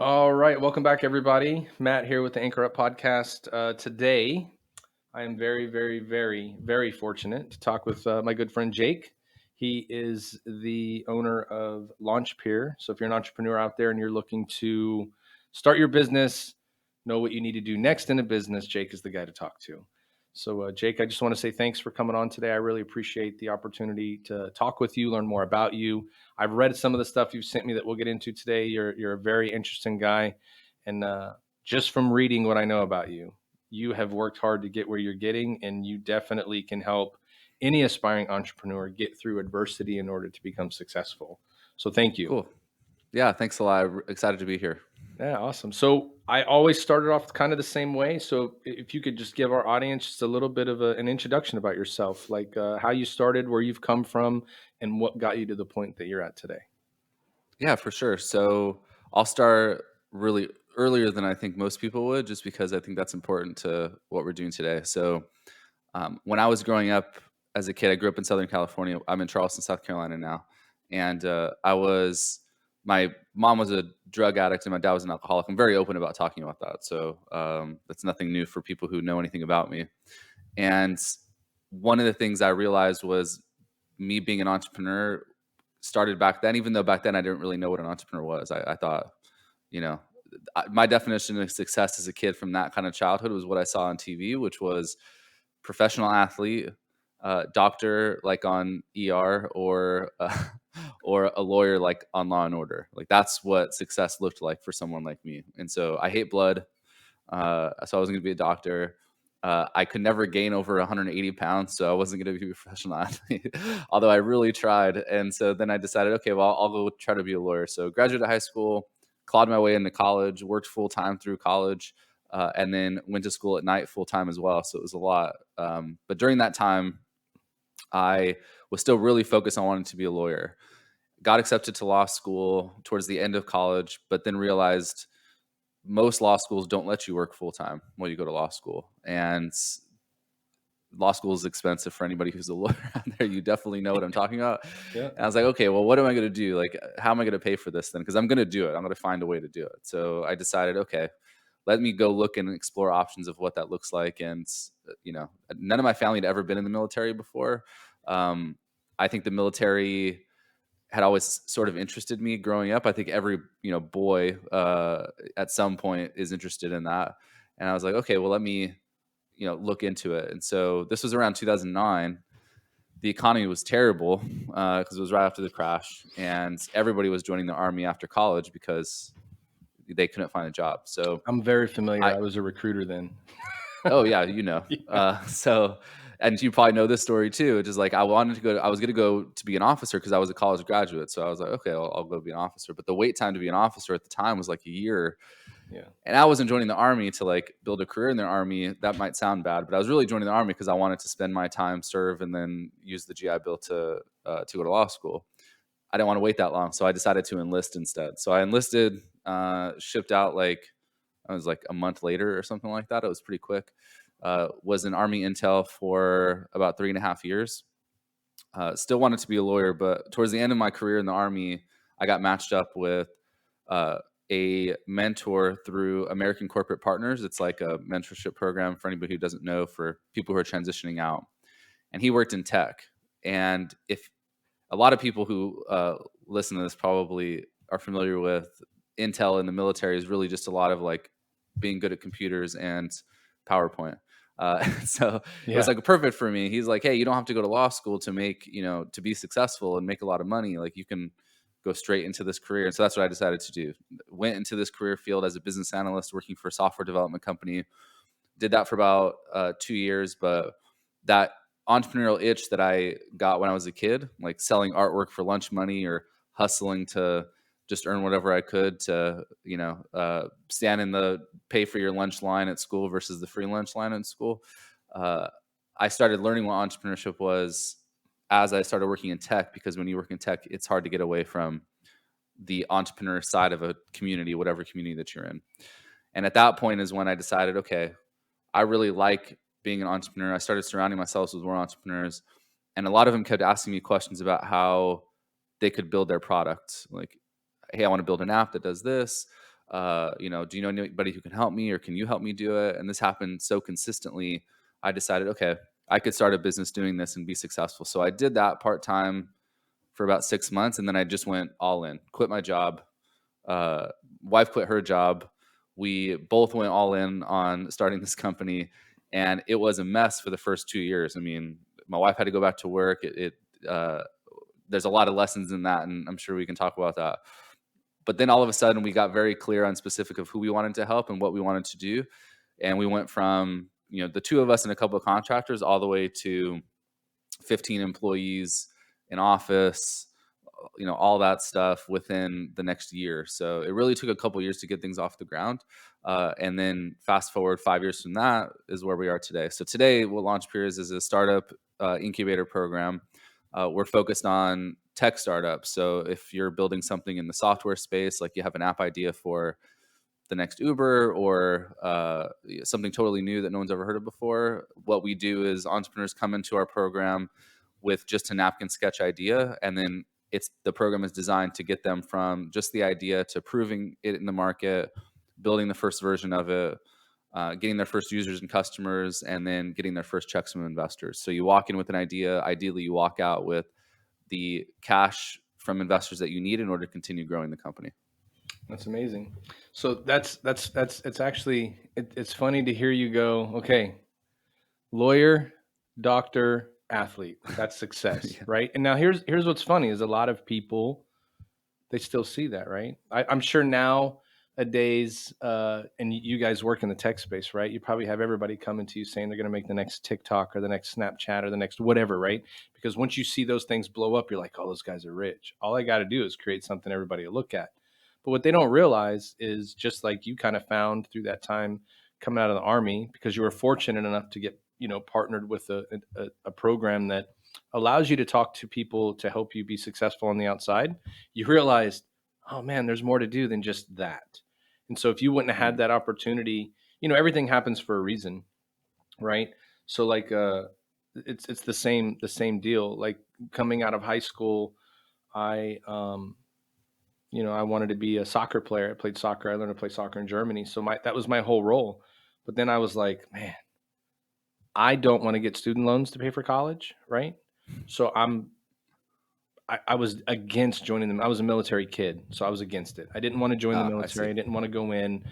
All right, welcome back, everybody. Matt here with the Anchor Up podcast. Today, I am very, very, very, very fortunate to talk with my good friend Jake. He is the owner of LaunchPeer. So, if you're an entrepreneur out there and you're looking to start your business, know what you need to do next in a business, Jake is the guy to talk to. So, Jake, I just want to say thanks for coming on today. I really appreciate the opportunity to talk with you, learn more about you. I've read some of the stuff you've sent me that we'll get into today. You're a very interesting guy, and just from reading what I know about you, you have worked hard to get where you're getting, and you definitely can help any aspiring entrepreneur get through adversity in order to become successful. So, thank you. Cool. Yeah, thanks a lot. I'm excited to be here. Yeah, awesome. So I always started off kind of the same way. So if you could just give our audience just a little bit of an introduction about yourself, like how you started, where you've come from, and what got you to the point that you're at today. Yeah, for sure. So I'll start really earlier than I think most people would, just because I think that's important to what we're doing today. So when I was growing up as a kid, I grew up in Southern California. I'm in Charleston, South Carolina now. And my mom was a drug addict and my dad was an alcoholic. I'm very open about talking about that. So that's nothing new for people who know anything about me. And one of the things I realized was me being an entrepreneur started back then, even though back then I didn't really know what an entrepreneur was. I thought, you know, my definition of success as a kid from that kind of childhood was what I saw on TV, which was professional athlete, doctor like on ER, or a lawyer like on Law and Order. Like that's what success looked like for someone like me. And so I hate blood. So I wasn't going to be a doctor. I could never gain over 180 pounds, so I wasn't going to be a professional athlete, although I really tried. And so then I decided, okay, well, I'll go try to be a lawyer. So graduated high school, clawed my way into college, worked full time through college, and then went to school at night full time as well. So it was a lot. But during that time, I was still really focused on wanting to be a lawyer. Got accepted to law school towards the end of college, but then realized most law schools don't let you work full time when you go to law school, and law school is expensive for anybody who's a lawyer out there. You definitely know what I'm talking about. Yeah. And I was like, okay, well, what am I going to do? Like, how am I going to pay for this then? Because I'm going to do it. I'm going to find a way to do it. So I decided, okay, let me go look and explore options of what that looks like. And none of my family had ever been in the military before. I think the military had always sort of interested me growing up. I think every boy at some point is interested in that. And I was like, okay, well, let me look into it. And so this was around 2009. The economy was terrible because it was right after the crash, and everybody was joining the army after college because they couldn't find a job. So I'm very familiar. I I was a recruiter then. oh yeah, Yeah. so and you probably know this story too. It's just like I was going to go to be an officer because I was a college graduate. So I was like, okay, I'll go be an officer. But the wait time to be an officer at the time was like a year. Yeah. And I wasn't joining the army to like build a career in the army. That might sound bad, but I was really joining the army because I wanted to spend my time, serve, and then use the GI Bill to go to law school. I didn't want to wait that long, so I decided to enlist instead. So I enlisted, shipped out like I was like a month later or something like that. It was pretty quick. Was in Army Intel for about 3.5 years. Still wanted to be a lawyer, but towards the end of my career in the Army, I got matched up with uh, a mentor through American Corporate Partners. It's like a mentorship program for anybody who doesn't know, for people who are transitioning out. And he worked in tech. And if a lot of people who listen to this probably are familiar with Intel in the military, is really just a lot of like being good at computers and PowerPoint. So it was Yeah. like perfect for me. He's like, hey, you don't have to go to law school to make, to be successful and make a lot of money. Like you can go straight into this career. And so that's what I decided to do. Went into this career field as a business analyst working for a software development company. Did that for about 2 years, but that entrepreneurial itch that I got when I was a kid, like selling artwork for lunch money or hustling to just earn whatever I could to, stand in the pay for your lunch line at school versus the free lunch line in school. Uh, I started learning what entrepreneurship was as I started working in tech, because when you work in tech, it's hard to get away from the entrepreneur side of a community, whatever community that you're in. And at that point is when I decided, okay, I really like being an entrepreneur. I started surrounding myself with more entrepreneurs, and a lot of them kept asking me questions about how they could build their product. Like, hey, I want to build an app that does this. Do you know anybody who can help me, or can you help me do it? And this happened so consistently. I decided, okay, I could start a business doing this and be successful. So I did that part time for about 6 months, and then I just went all in, quit my job. Uh, Wife quit her job. We both went all in on starting this company, and it was a mess for the first 2 years. I mean, my wife had to go back to work. There's a lot of lessons in that, and I'm sure we can talk about that. But then all of a sudden, we got very clear on specific of who we wanted to help and what we wanted to do, and we went from the two of us and a couple of contractors all the way to 15 employees, an office, all that stuff within the next year. So it really took a couple years to get things off the ground. And then fast forward 5 years from that is where we are today. So today, what Launch Peers is a startup incubator program. We're focused on tech startups. So if you're building something in the software space, like you have an app idea for the next Uber, or something totally new that no one's ever heard of before, what we do is entrepreneurs come into our program with just a napkin sketch idea, and then the program is designed to get them from just the idea to proving it in the market, building the first version of it, getting their first users and customers, and then getting their first checks from investors. So you walk in with an idea. Ideally, you walk out with the cash from investors that you need in order to continue growing the company. That's amazing. So that's it's actually it's funny to hear you go, okay, lawyer, doctor, athlete. That's success, Yeah. right? And now here's what's funny is a lot of people, they still see that, right? I'm sure nowadays, and you guys work in the tech space, right? You probably have everybody coming to you saying they're going to make the next TikTok or the next Snapchat or the next whatever, right? Because once you see those things blow up, you're like, oh, those guys are rich. All I got to do is create something everybody will look at. But what they don't realize is, just like you kind of found through that time coming out of the army, because you were fortunate enough to get, partnered with a program that allows you to talk to people to help you be successful on the outside, you realized, oh man, there's more to do than just that. And so if you wouldn't have had Mm. that opportunity, everything happens for a reason, right? So like it's the same deal. Like coming out of high school, I wanted to be a soccer player. I played soccer. I learned to play soccer in Germany. So that was my whole role. But then I was like, man, I don't want to get student loans to pay for college, right? So I was against joining them. I was a military kid, so I was against it. I didn't want to join the I see. military. I didn't want to go in.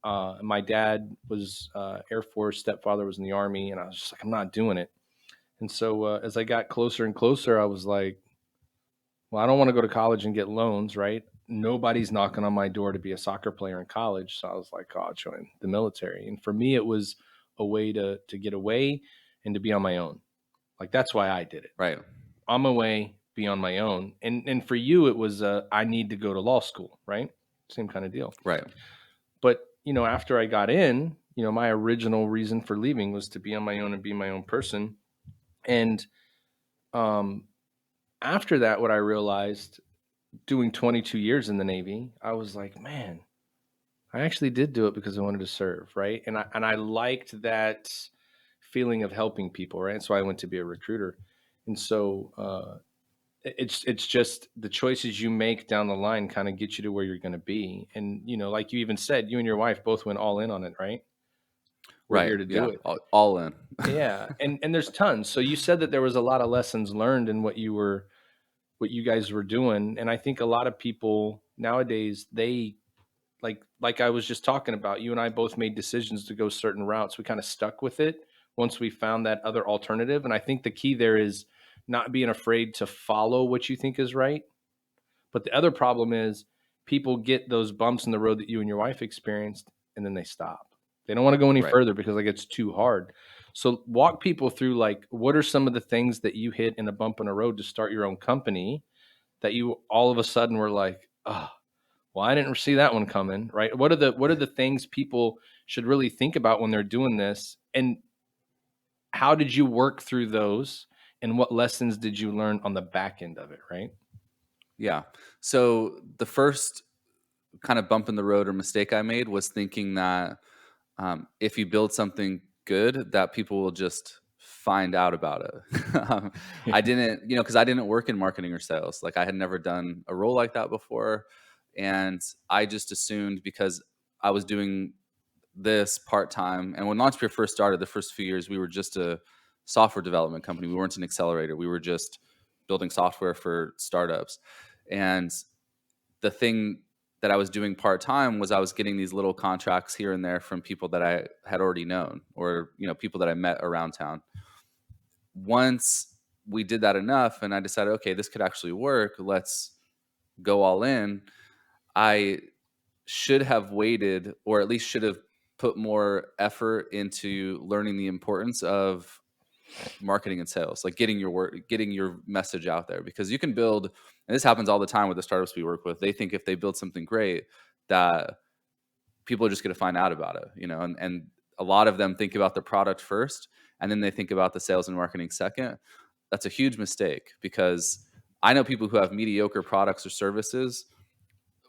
My dad was Air Force, stepfather was in the Army, and I was just like, I'm not doing it. And so as I got closer and closer, I was like, well, I don't want to go to college and get loans, right? Nobody's knocking on my door to be a soccer player in college. So I was like, oh, I'll join the military. And for me, it was a way to get away and to be on my own. Like that's why I did it. Right. On my way, be on my own. And for you, it was I need to go to law school, right? Same kind of deal. Right. But after I got in, my original reason for leaving was to be on my own and be my own person. And um, after that, what I realized, doing 22 years in the Navy, I was like, man, I actually did do it because I wanted to serve, right? And I liked that feeling of helping people, right? So I went to be a recruiter. And so it's just the choices you make down the line kind of get you to where you're going to be. And like you even said, you and your wife both went all in on it, right? We're Right. here to do Yeah. it. All in. Yeah, and there's tons. So you said that there was a lot of lessons learned in what you guys were doing, and I think a lot of people nowadays, they like I was just talking about, you and I both made decisions to go certain routes. We kind of stuck with it once we found that other alternative, and I think the key there is not being afraid to follow what you think is right. But the other problem is people get those bumps in the road that you and your wife experienced, and then they stop. They don't want to go any Right. further because like it's too hard. So walk people through, like, what are some of the things that you hit in a bump in the road to start your own company that you all of a sudden were like, oh, well, I didn't see that one coming, right? What are the things people should really think about when they're doing this, and how did you work through those, and what lessons did you learn on the back end of it, right? Yeah. So the first kind of bump in the road or mistake I made was thinking that if you build something good, that people will just find out about it. I didn't, because I didn't work in marketing or sales. Like I had never done a role like that before. And I just assumed because I was doing this part-time, and when Launchpeer first started, the first few years, we were just a software development company. We weren't an accelerator. We were just building software for startups. And the thing that I was doing part-time was I was getting these little contracts here and there from people that I had already known, or people that I met around town. Once we did that enough and I decided, okay, this could actually work, let's go all in, I should have waited, or at least should have put more effort into learning the importance of marketing and sales, like getting your work, getting your message out there. Because you can build, and this happens all the time with the startups we work with, they think if they build something great that people are just going to find out about it, and a lot of them think about the product first and then they think about the sales and marketing second. That's a huge mistake, because I know people who have mediocre products or services,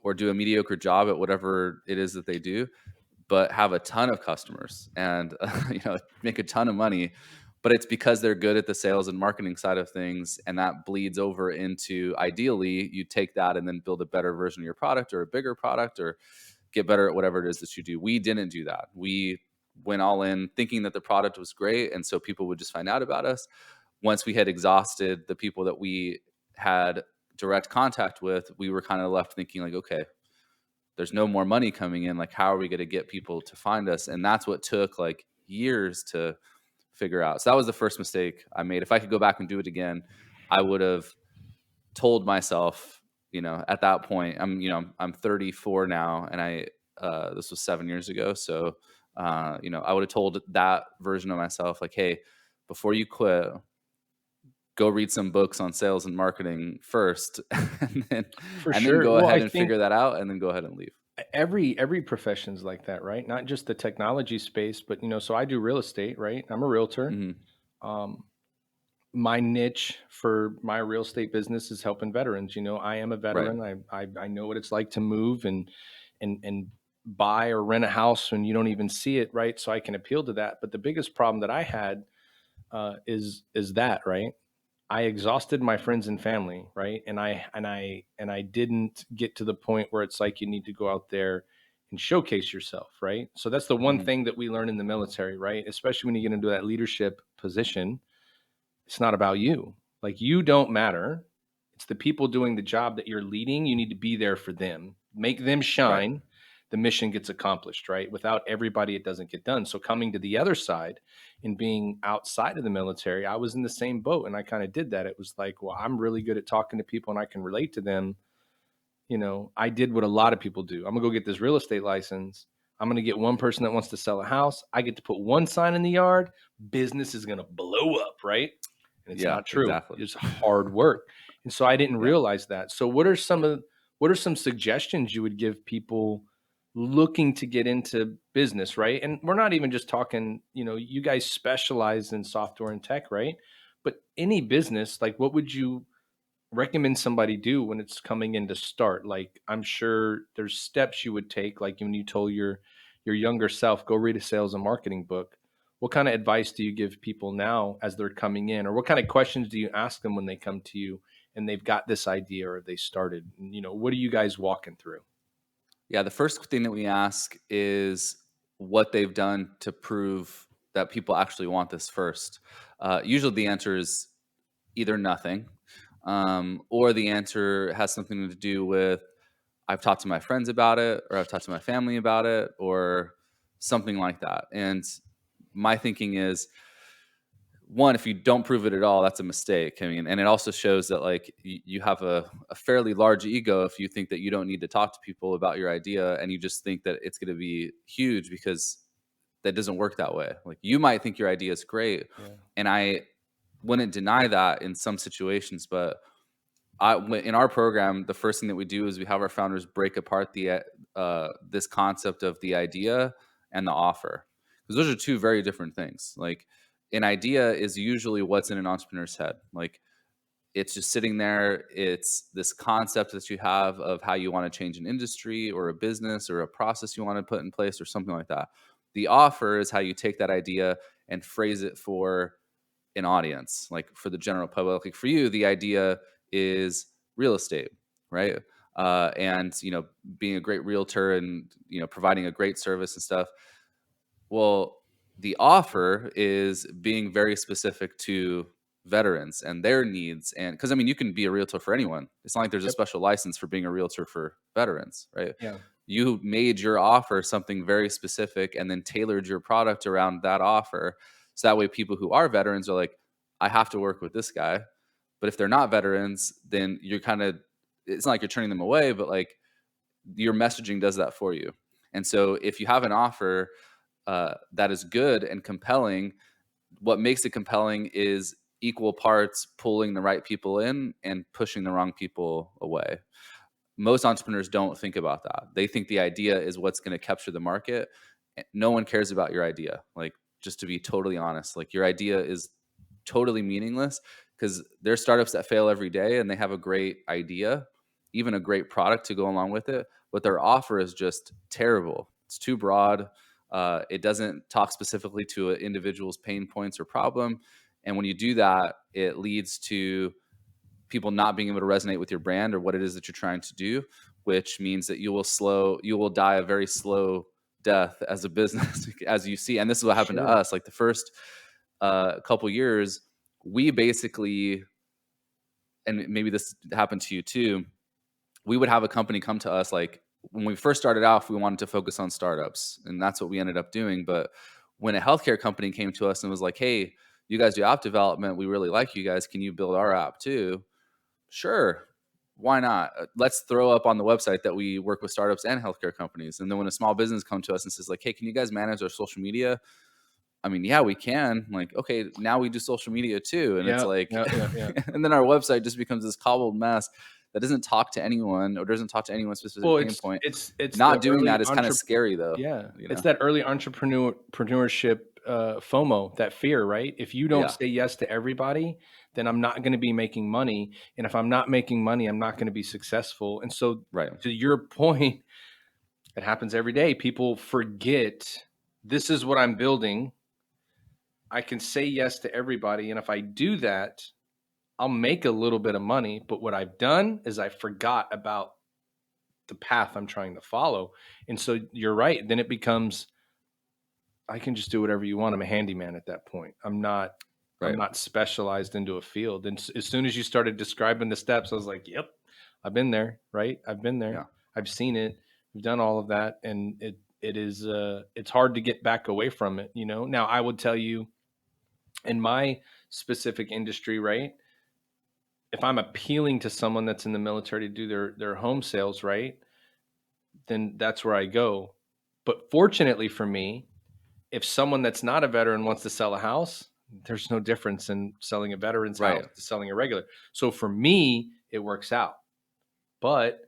or do a mediocre job at whatever it is that they do, but have a ton of customers and make a ton of money. But it's because they're good at the sales and marketing side of things, and that bleeds over into, ideally, you take that and then build a better version of your product, or a bigger product, or get better at whatever it is that you do. We didn't do that. We went all in thinking that the product was great, and so people would just find out about us. Once we had exhausted the people that we had direct contact with, we were kind of left thinking like, okay, there's no more money coming in. Like, how are we going to get people to find us? And that's what took like years to figure out. So that was the first mistake I made. If I could go back and do it again, I would have told myself, at that point, I'm 34 now, and this was 7 years ago. So, I would have told that version of myself, like, hey, before you quit, go read some books on sales and marketing first, and then For and then sure. go Well, ahead I and think figure that out, and then go ahead and leave. every profession's like that, right? Not just the technology space, but so I do real estate, right? I'm a realtor. Hmm. Um, my niche for my real estate business is helping veterans. I am a Right. veteran. I know what it's like to move and buy or rent a house when you don't even see it, right? So I can appeal to that. But the biggest problem that I had is that, right? I exhausted my friends and family, right? And I didn't get to the point where it's like you need to go out there and showcase yourself, right? So that's the one Hmm. thing that we learn in the military, right? Especially when you get into that leadership position, it's not about you. Like, you don't matter. It's the people doing the job that you're leading. You need to be there for them. Make them Right. shine. The mission gets accomplished, right? Without everybody, it doesn't get done. So coming to the other side and being outside of the military, I was in the same boat and I kind of did that. It was like, well, I'm really good at talking to people and I can relate to them. I did what a lot of people do. I'm gonna go get this real estate license. I'm gonna get one person that wants to sell a house. I get to put one sign in the yard. Business is gonna blow up, right? And it's Yeah, not true. exactly. It's hard work. And so I didn't Yeah. realize that. So what are some suggestions you would give people looking to get into business, right? And we're not even just talking, you guys specialize in software and tech, right? But any business, like, what would you recommend somebody do when it's coming in to start? Like, I'm sure there's steps you would take, like when you told your younger self, go read a sales and marketing book. What kind of advice do you give people now as they're coming in, or what kind of questions do you ask them when they come to you and they've got this idea or they started? What are you guys walking through? Yeah, the first thing that we ask is what they've done to prove that people actually want this first. Usually the answer is either nothing, or the answer has something to do with, I've talked to my friends about it, or I've talked to my family about it, or something like that. And my thinking is, one, if you don't prove it at all, that's a mistake. I mean, and it also shows that like you have a fairly large ego if you think that you don't need to talk to people about your idea, and you just think that it's going to be huge, because that doesn't work that way. Like, you might think your idea is great, Yeah. and I wouldn't deny that in some situations, but in our program, the first thing that we do is we have our founders break apart this concept of the idea and the offer, because those are two very different things. Like, an idea is usually what's in an entrepreneur's head. Like, it's just sitting there. It's this concept that you have of how you want to change an industry or a business or a process you want to put in place or something like that. The offer is how you take that idea and phrase it for an audience, like for the general public. Like, for you, the idea is real estate, right? and being a great realtor and providing a great service and stuff. Well, the offer is being very specific to veterans and their needs. And because I mean, you can be a realtor for anyone. It's not like there's a Yep. special license for being a realtor for veterans, right? Yeah. You made your offer something very specific and then tailored your product around that offer. So that way, people who are veterans are like, I have to work with this guy. But if they're not veterans, then you're kind of, it's not like you're turning them away, but like your messaging does that for you. And so if you have an offer that is good and compelling, what makes it compelling is equal parts pulling the right people in and pushing the wrong people away. Most entrepreneurs don't think about that. They think the idea is what's going to capture the market. No one cares about your idea. Like, just to be totally honest, like your idea is totally meaningless because there's startups that fail every day and they have a great idea, even a great product to go along with it, but their offer is just terrible. It's too broad. It doesn't talk specifically to an individual's pain points or problem. And when you do that, it leads to people not being able to resonate with your brand or what it is that you're trying to do, which means that you will die a very slow death as a business, as you see. And this is what happened to Sure. us. Like the first couple years, we basically, and maybe this happened to you too, we would have a company come to us. Like when we first started off, we wanted to focus on startups, and that's what we ended up doing. But when a healthcare company came to us and was like, hey, you guys do app development, we really like you guys, can you build our app too? Sure. Why not? Let's throw up on the website that we work with startups and healthcare companies. And then when a small business comes to us and says like, hey, can you guys manage our social media? I mean, yeah, we can. Like, okay, now we do social media too. And it's Yeah. like, Yeah. Yeah. Yeah. and then our website just becomes this cobbled mess that doesn't talk to anyone or doesn't talk to anyone's specific Well, pain point. it's the Not doing early that is kind of scary though, yeah, you it's know? that early entrepreneurship, FOMO, that fear, right? If you don't Yeah, say yes to everybody, then I'm not gonna be making money, and if I'm not making money, I'm not gonna be successful, and so right. to your point, it happens every day. People forget, "This is what I'm building. I can say yes to everybody, and if I do that, I'll make a little bit of money, but what I've done is I forgot about the path I'm trying to follow." And so you're right. Then it becomes, I can just do whatever you want. I'm a handyman at that point. I'm Right. not specialized into a field. And as soon as you started describing the steps, I was like, yep, I've been there, right? I've been there. Yeah. I've seen it. We've done all of that. And it is, it's hard to get back away from it, you know? Now I would tell you in my specific industry, right? If I'm appealing to someone that's in the military to do their home sales, right? Then that's where I go. But fortunately for me, if someone that's not a veteran wants to sell a house, there's no difference in selling a veteran's house Right. to selling a regular. So for me, it works out. But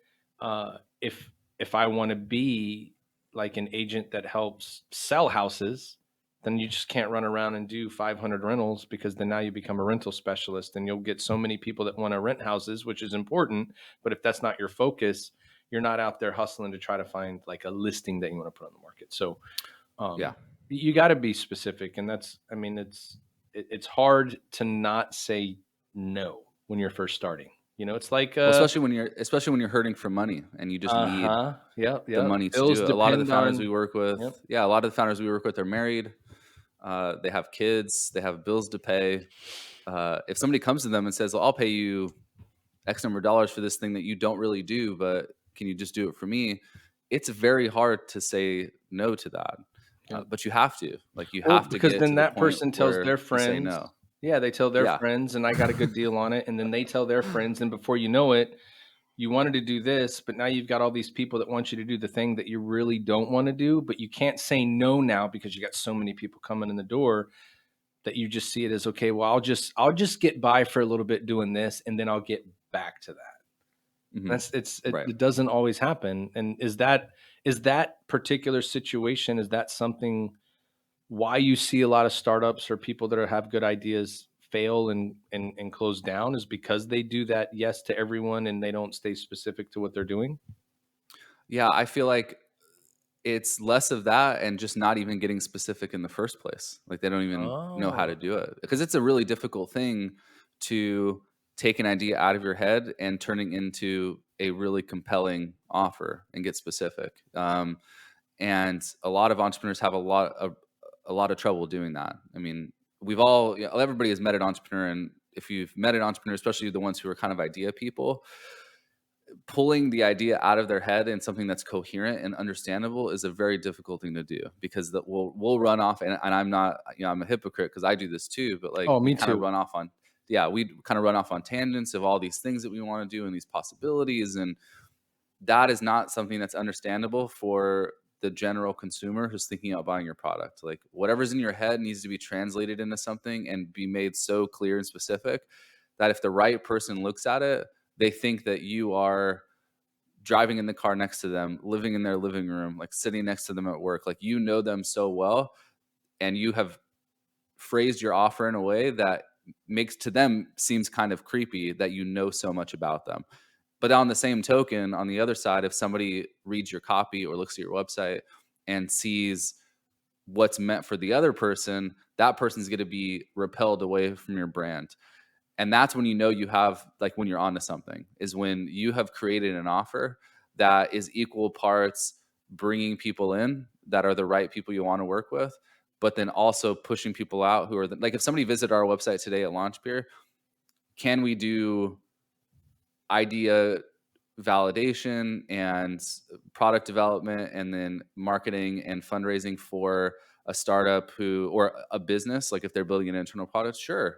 if I want to be like an agent that helps sell houses, then you just can't run around and do 500 rentals, because then now you become a rental specialist and you'll get so many people that want to rent houses, which is important. But if that's not your focus, you're not out there hustling to try to find like a listing that you want to put on the market. So Yeah. um, you got to be specific, and that's, I mean, it's hard to not say no when you're first starting. You know, it's like Well, especially when you're hurting for money and you just need uh-huh, yep, the yep, money to bills do it. A lot of the depend founders on, we work with, yep, yeah, a lot of the founders we work with are married. They have kids. They have bills to pay. If somebody comes to them and says, "Well, I'll pay you X number of dollars for this thing that you don't really do, but can you just do it for me?" It's very hard to say no to that. yep. But you have to. Like, you Well, have to because get then to the that point person tells where their you say friends, no. yeah, they tell their Yeah. friends, and I got a good deal on it, and then they tell their friends, and before you know it, you wanted to do this, but now you've got all these people that want you to do the thing that you really don't want to do, but you can't say no now because you got so many people coming in the door, that you just see it as, okay, well, I'll just get by for a little bit doing this, and then I'll get back to that. Hmm. That's Right. it doesn't always happen. And is that particular situation, is that something why you see a lot of startups or people that have good ideas fail and close down, is because they do that yes to everyone and they don't stay specific to what they're doing? Yeah, I feel like it's less of that and just not even getting specific in the first place. Like, they don't even know how to Oh, do it because it's a really difficult thing to take an idea out of your head and turning into a really compelling offer and get specific. And a lot of entrepreneurs have a lot of trouble doing that. I mean, everybody has met an entrepreneur, and if you've met an entrepreneur, especially the ones who are kind of idea people, pulling the idea out of their head and something that's coherent and understandable is a very difficult thing to do, because we'll run off, and I'm not, I'm a hypocrite because I do this too, but like Oh, we me kind of too. run off on, we kind of run off on tangents of all these things that we want to do and these possibilities, and that is not something that's understandable for the general consumer who's thinking about buying your product. Like whatever's in your head needs to be translated into something and be made so clear and specific that if the right person looks at it, they think that you are driving in the car next to them, living in their living room, like sitting next to them at work. Like you know them so well, and you have phrased your offer in a way that makes to them seems kind of creepy that you know so much about them. But on the same token, on the other side, if somebody reads your copy or looks at your website and sees what's meant for the other person, that person's going to be repelled away from your brand. And that's when you know you have, like, when you're onto something, is when you have created an offer that is equal parts bringing people in that are the right people you want to work with, but then also pushing people out who are like, if somebody visited our website today at Launch Beer, can we do idea validation and product development and then marketing and fundraising for a startup or a business, like if they're building an internal product? Sure,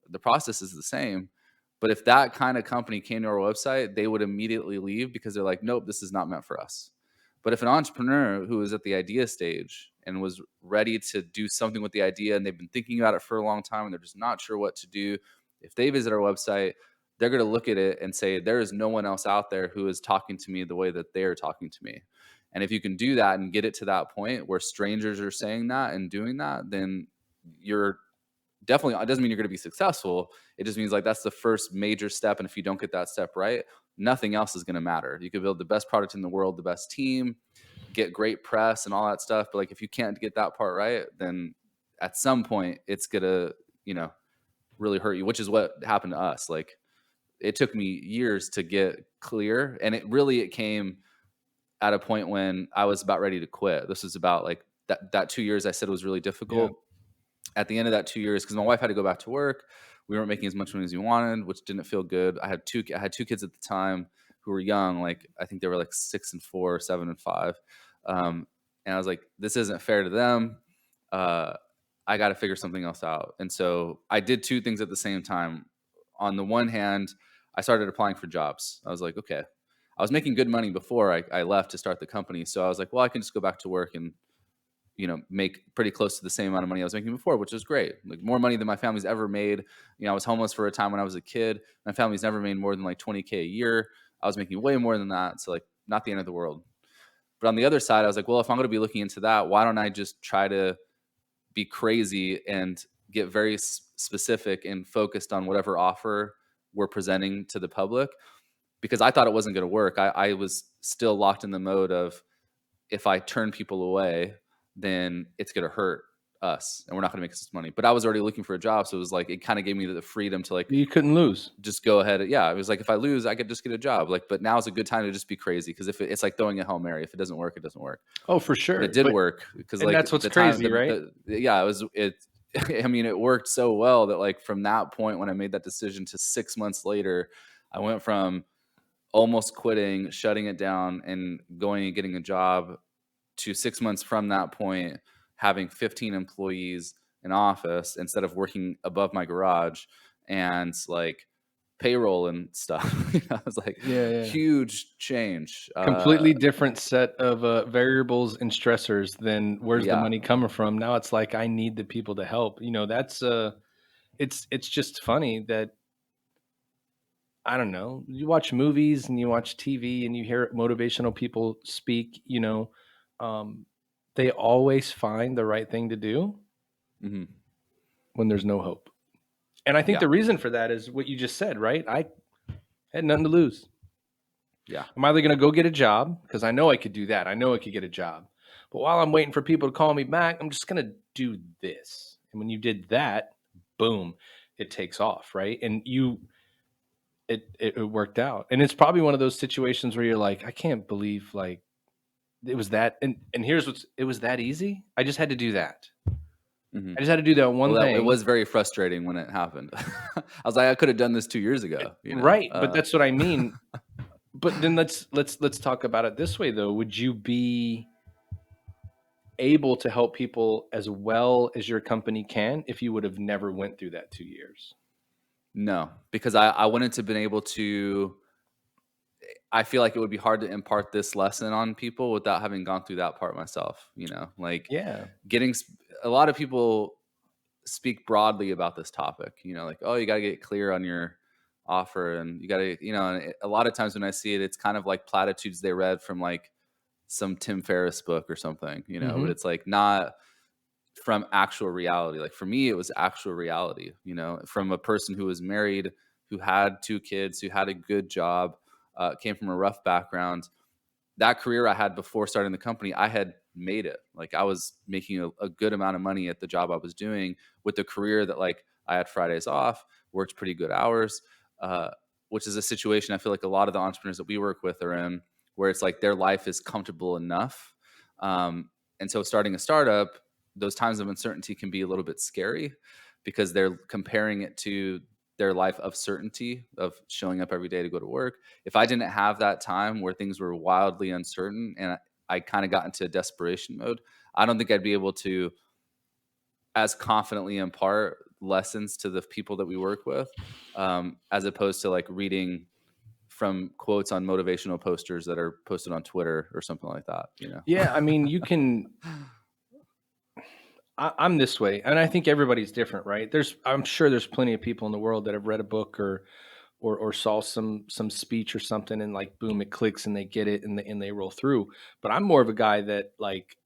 the process is the same. But if that kind of company came to our website, they would immediately leave because they're like, nope, this is not meant for us. But if an entrepreneur who is at the idea stage and was ready to do something with the idea, and they've been thinking about it for a long time and they're just not sure what to do, if they visit our website, they're going to look at it and say, there is no one else out there who is talking to me the way that they're talking to me. And if you can do that and get it to that point where strangers are saying that and doing that, then you're definitely, it doesn't mean you're going to be successful. It just means like that's the first major step. And if you don't get that step right, nothing else is going to matter. You could build the best product in the world, the best team, get great press and all that stuff. But like, if you can't get that part right, then at some point it's going to, really hurt you, which is what happened to us. Like it took me years to get clear. And it came at a point when I was about ready to quit. This was about like that 2 years I said was really Yeah. difficult. At the end of that 2 years, because my wife had to go back to work, we weren't making as much money as we wanted, which didn't feel good. I had two kids at the time who were young. Like I think they were like 6 and 4, 7 and 5. And I was like, this isn't fair to them. I got to figure something else out. And so I did two things at the same time. On the one hand, I started applying for jobs. I was like, okay, I was making good money before I left to start the company. So I was like, well, I can just go back to work and make pretty close to the same amount of money I was making before, which was great. Like more money than my family's ever made. I was homeless for a time when I was a kid. My family's never made more than like $20K a year. I was making way more than that. So like not the end of the world. But on the other side, I was like, well, if I'm going to be looking into that, why don't I just try to be crazy and get very specific and focused on whatever offer we're presenting to the public? Because I thought it wasn't going to work. I was still locked in the mode of, if I turn people away, then it's going to hurt us and we're not going to make this money. But I was already looking for a job. So it was like, it kind of gave me the freedom to like, You couldn't lose. just go ahead. Yeah. It was like, if I lose, I could just get a job. Like, but now is a good time to just be crazy. Cause if it's like throwing a Hail Mary, if it doesn't work, it doesn't work. Oh, for But it sure. did work because And like that's what's the time, crazy, right? I mean, it worked so well that like from that point, when I made that decision to 6 months later, I went from almost quitting, shutting it down and going and getting a job to 6 months from that point, having 15 employees in office instead of working above my garage and like payroll and stuff. I was like, Yeah, yeah. huge change. Completely different set of variables and stressors than where's the Yeah. money coming from. Now it's like I need the people to help. That's it's just funny that I don't know. You watch movies and you watch TV and you hear motivational people speak, um, they always find the right thing to do Hmm. when there's no hope. And I think Yeah. the reason for that is what you just said, right? I had nothing to lose. Yeah. I'm either going to go get a job because I know I could do that. I know I could get a job. But while I'm waiting for people to call me back, I'm just going to do this. And when you did that, boom, it takes off, right? And it worked out. And it's probably one of those situations where you're like, I can't believe like it was that. And here's it was that easy. I just had to do that. Hmm. I just had to do that Well, one that it thing. was very frustrating when it happened. I was like, I could have done this 2 years ago, you know? Right. But that's what I mean. But then let's talk about it this way though. Would you be able to help people as well as your company can if you would have never went through that 2 years? No, because I wouldn't have been able to. I feel like it would be hard to impart this lesson on people without having gone through that part myself, you know? Like, Yeah. getting a lot of people speak broadly about this topic, you know, like, oh, you got to get clear on your offer, and you got to, you know, and a lot of times when I see it, it's kind of like platitudes they read from like some Tim Ferriss book or something, you know, but Hmm. it's like not from actual reality. Like for me, it was actual reality, you know, from a person who was married, who had 2 kids, who had a good job, came from a rough background. That career I had before starting the company, I had made it. Like I was making a good amount of money at the job I was doing with the career that like I had Fridays off, worked pretty good hours, uh, which is a situation I feel like a lot of the entrepreneurs that we work with are in, where it's like their life is comfortable enough. And so starting a startup, those times of uncertainty can be a little bit scary because they're comparing it to their life of certainty of showing up every day to go to work. If I didn't have that time where things were wildly uncertain and I kind of got into desperation mode, I don't think I'd be able to as confidently impart lessons to the people that we work with, as opposed to like reading from quotes on motivational posters that are posted on Twitter or something like that, you know? Yeah. I mean, you can. I'm this way, and I think everybody's different, right? I'm sure there's plenty of people in the world that have read a book or saw some speech or something, and like boom, it clicks and they get it and they roll through. But I'm more of a guy that like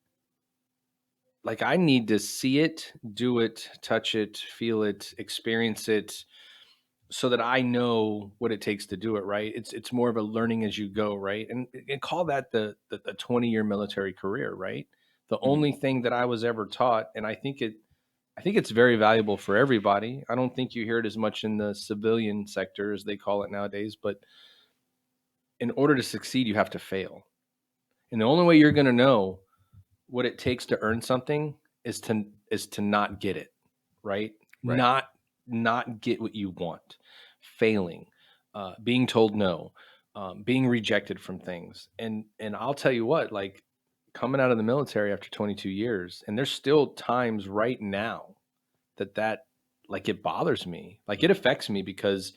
I need to see it, do it, touch it, feel it, experience it, so that I know what it takes to do it. Right? It's more of a learning as you go, right? And call that the 20-year military career, right? The Mhm. only thing that I was ever taught, and I think it's very valuable for everybody. I don't think you hear it as much in the civilian sector as they call it nowadays, but in order to succeed, you have to fail. And the only way you're going to know what it takes to earn something is to not get it, right? Right. Not get what you want, failing, being told no, being rejected from things. And I'll tell you what, like coming out of the military after 22 years, and there's still times right now that like it bothers me, like it affects me because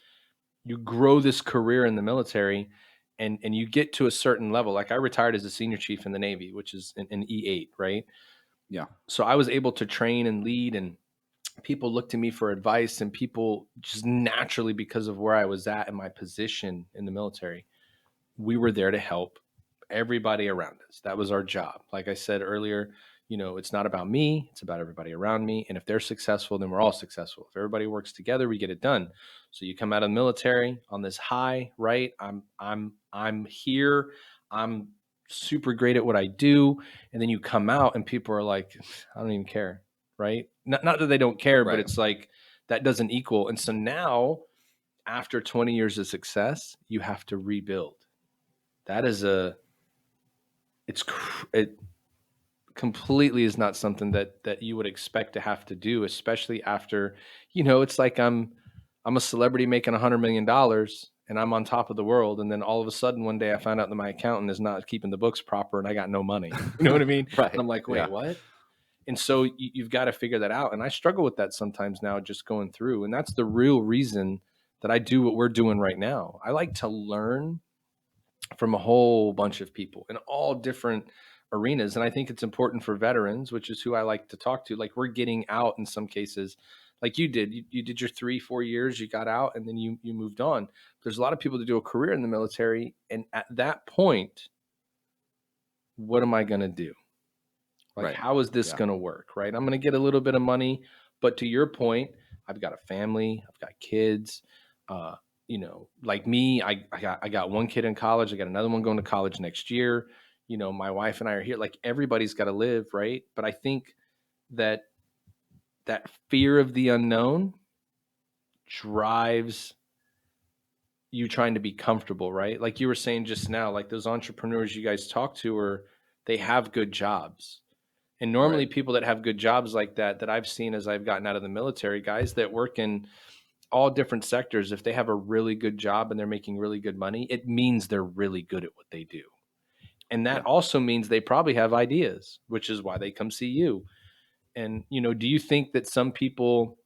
you grow this career in the military and you get to a certain level. Like I retired as a senior chief in the Navy, which is an E8, right? Yeah. So I was able to train and lead, and people looked to me for advice, and people just naturally, because of where I was at in my position in the military, we were there to help everybody around us. That was our job. Like I said earlier, it's not about me, it's about everybody around me. And if they're successful, then we're all successful. If everybody works together, we get it done. So you come out of the military on this high, right? I'm here. I'm super great at what I do. And then you come out and people are like, I don't even care, right? Not that they don't care, but Right. it's like that doesn't equal. And so now after 20 years of success, you have to rebuild. That is it completely is not something that you would expect to have to do, especially after, it's like I'm a celebrity making $100 million and I'm on top of the world, and then all of a sudden one day I find out that my accountant is not keeping the books proper and I got no money. You know what I mean? And Right. I'm like, wait, Yeah. what? And so you've got to figure that out. And I struggle with that sometimes now, just going through. And that's the real reason that I do what we're doing right now. I like to learn from a whole bunch of people in all different arenas. And I think it's important for veterans, which is who I like to talk to. Like we're getting out in some cases, like you did. You did your 3-4 years, you got out, and then you moved on. There's a lot of people that do a career in the military, and at that point, what am I going to do? Like, Right. how is this Yeah. going to work? Right? I'm going to get a little bit of money, but to your point, I've got a family, I've got kids. Uh, like me, I got one kid in college. I got another one going to college next year. My wife and I are here. Like everybody's got to live, right? But I think that that fear of the unknown drives you trying to be comfortable, right? Like you were saying just now, like those entrepreneurs you guys talk to are they have good jobs. And Right. normally people that have good jobs like that I've seen as I've gotten out of the military, guys that work in all different sectors, if they have a really good job and they're making really good money, it means they're really good at what they do. And that Yeah. also means they probably have ideas, which is why they come see you. And, do you think that some people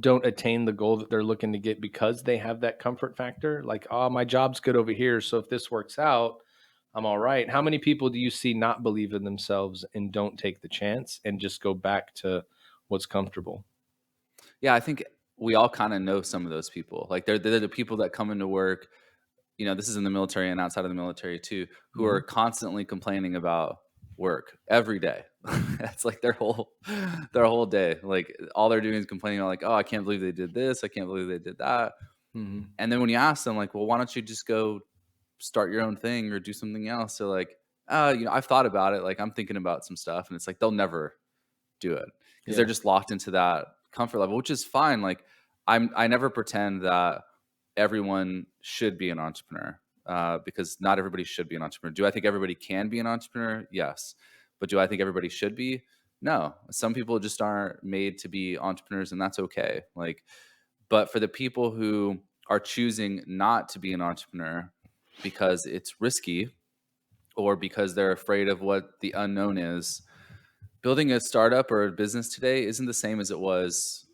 don't attain the goal that they're looking to get because they have that comfort factor? Like, oh, my job's good over here. So if this works out, I'm all right. How many people do you see not believe in themselves and don't take the chance and just go back to what's comfortable? Yeah, I think we all kind of know some of those people. Like they're the people that come into work, this is in the military and outside of the military too, who Hmm. are constantly complaining about work every day. That's like their whole day. Like all they're doing is complaining about like, oh, I can't believe they did this, I can't believe they did that. Hmm. And then when you ask them like, well, why don't you just go start your own thing or do something else? They're like, I've thought about it. Like I'm thinking about some stuff. And it's like they'll never do it because they're Yeah. just locked into that comfort level, which is fine. Like I never pretend that everyone should be an entrepreneur, because not everybody should be an entrepreneur. Do I think everybody can be an entrepreneur? Yes. But do I think everybody should be? No. Some people just aren't made to be entrepreneurs, and that's okay. Like, but for the people who are choosing not to be an entrepreneur because it's risky or because they're afraid of what the unknown is, building a startup or a business today isn't the same as it was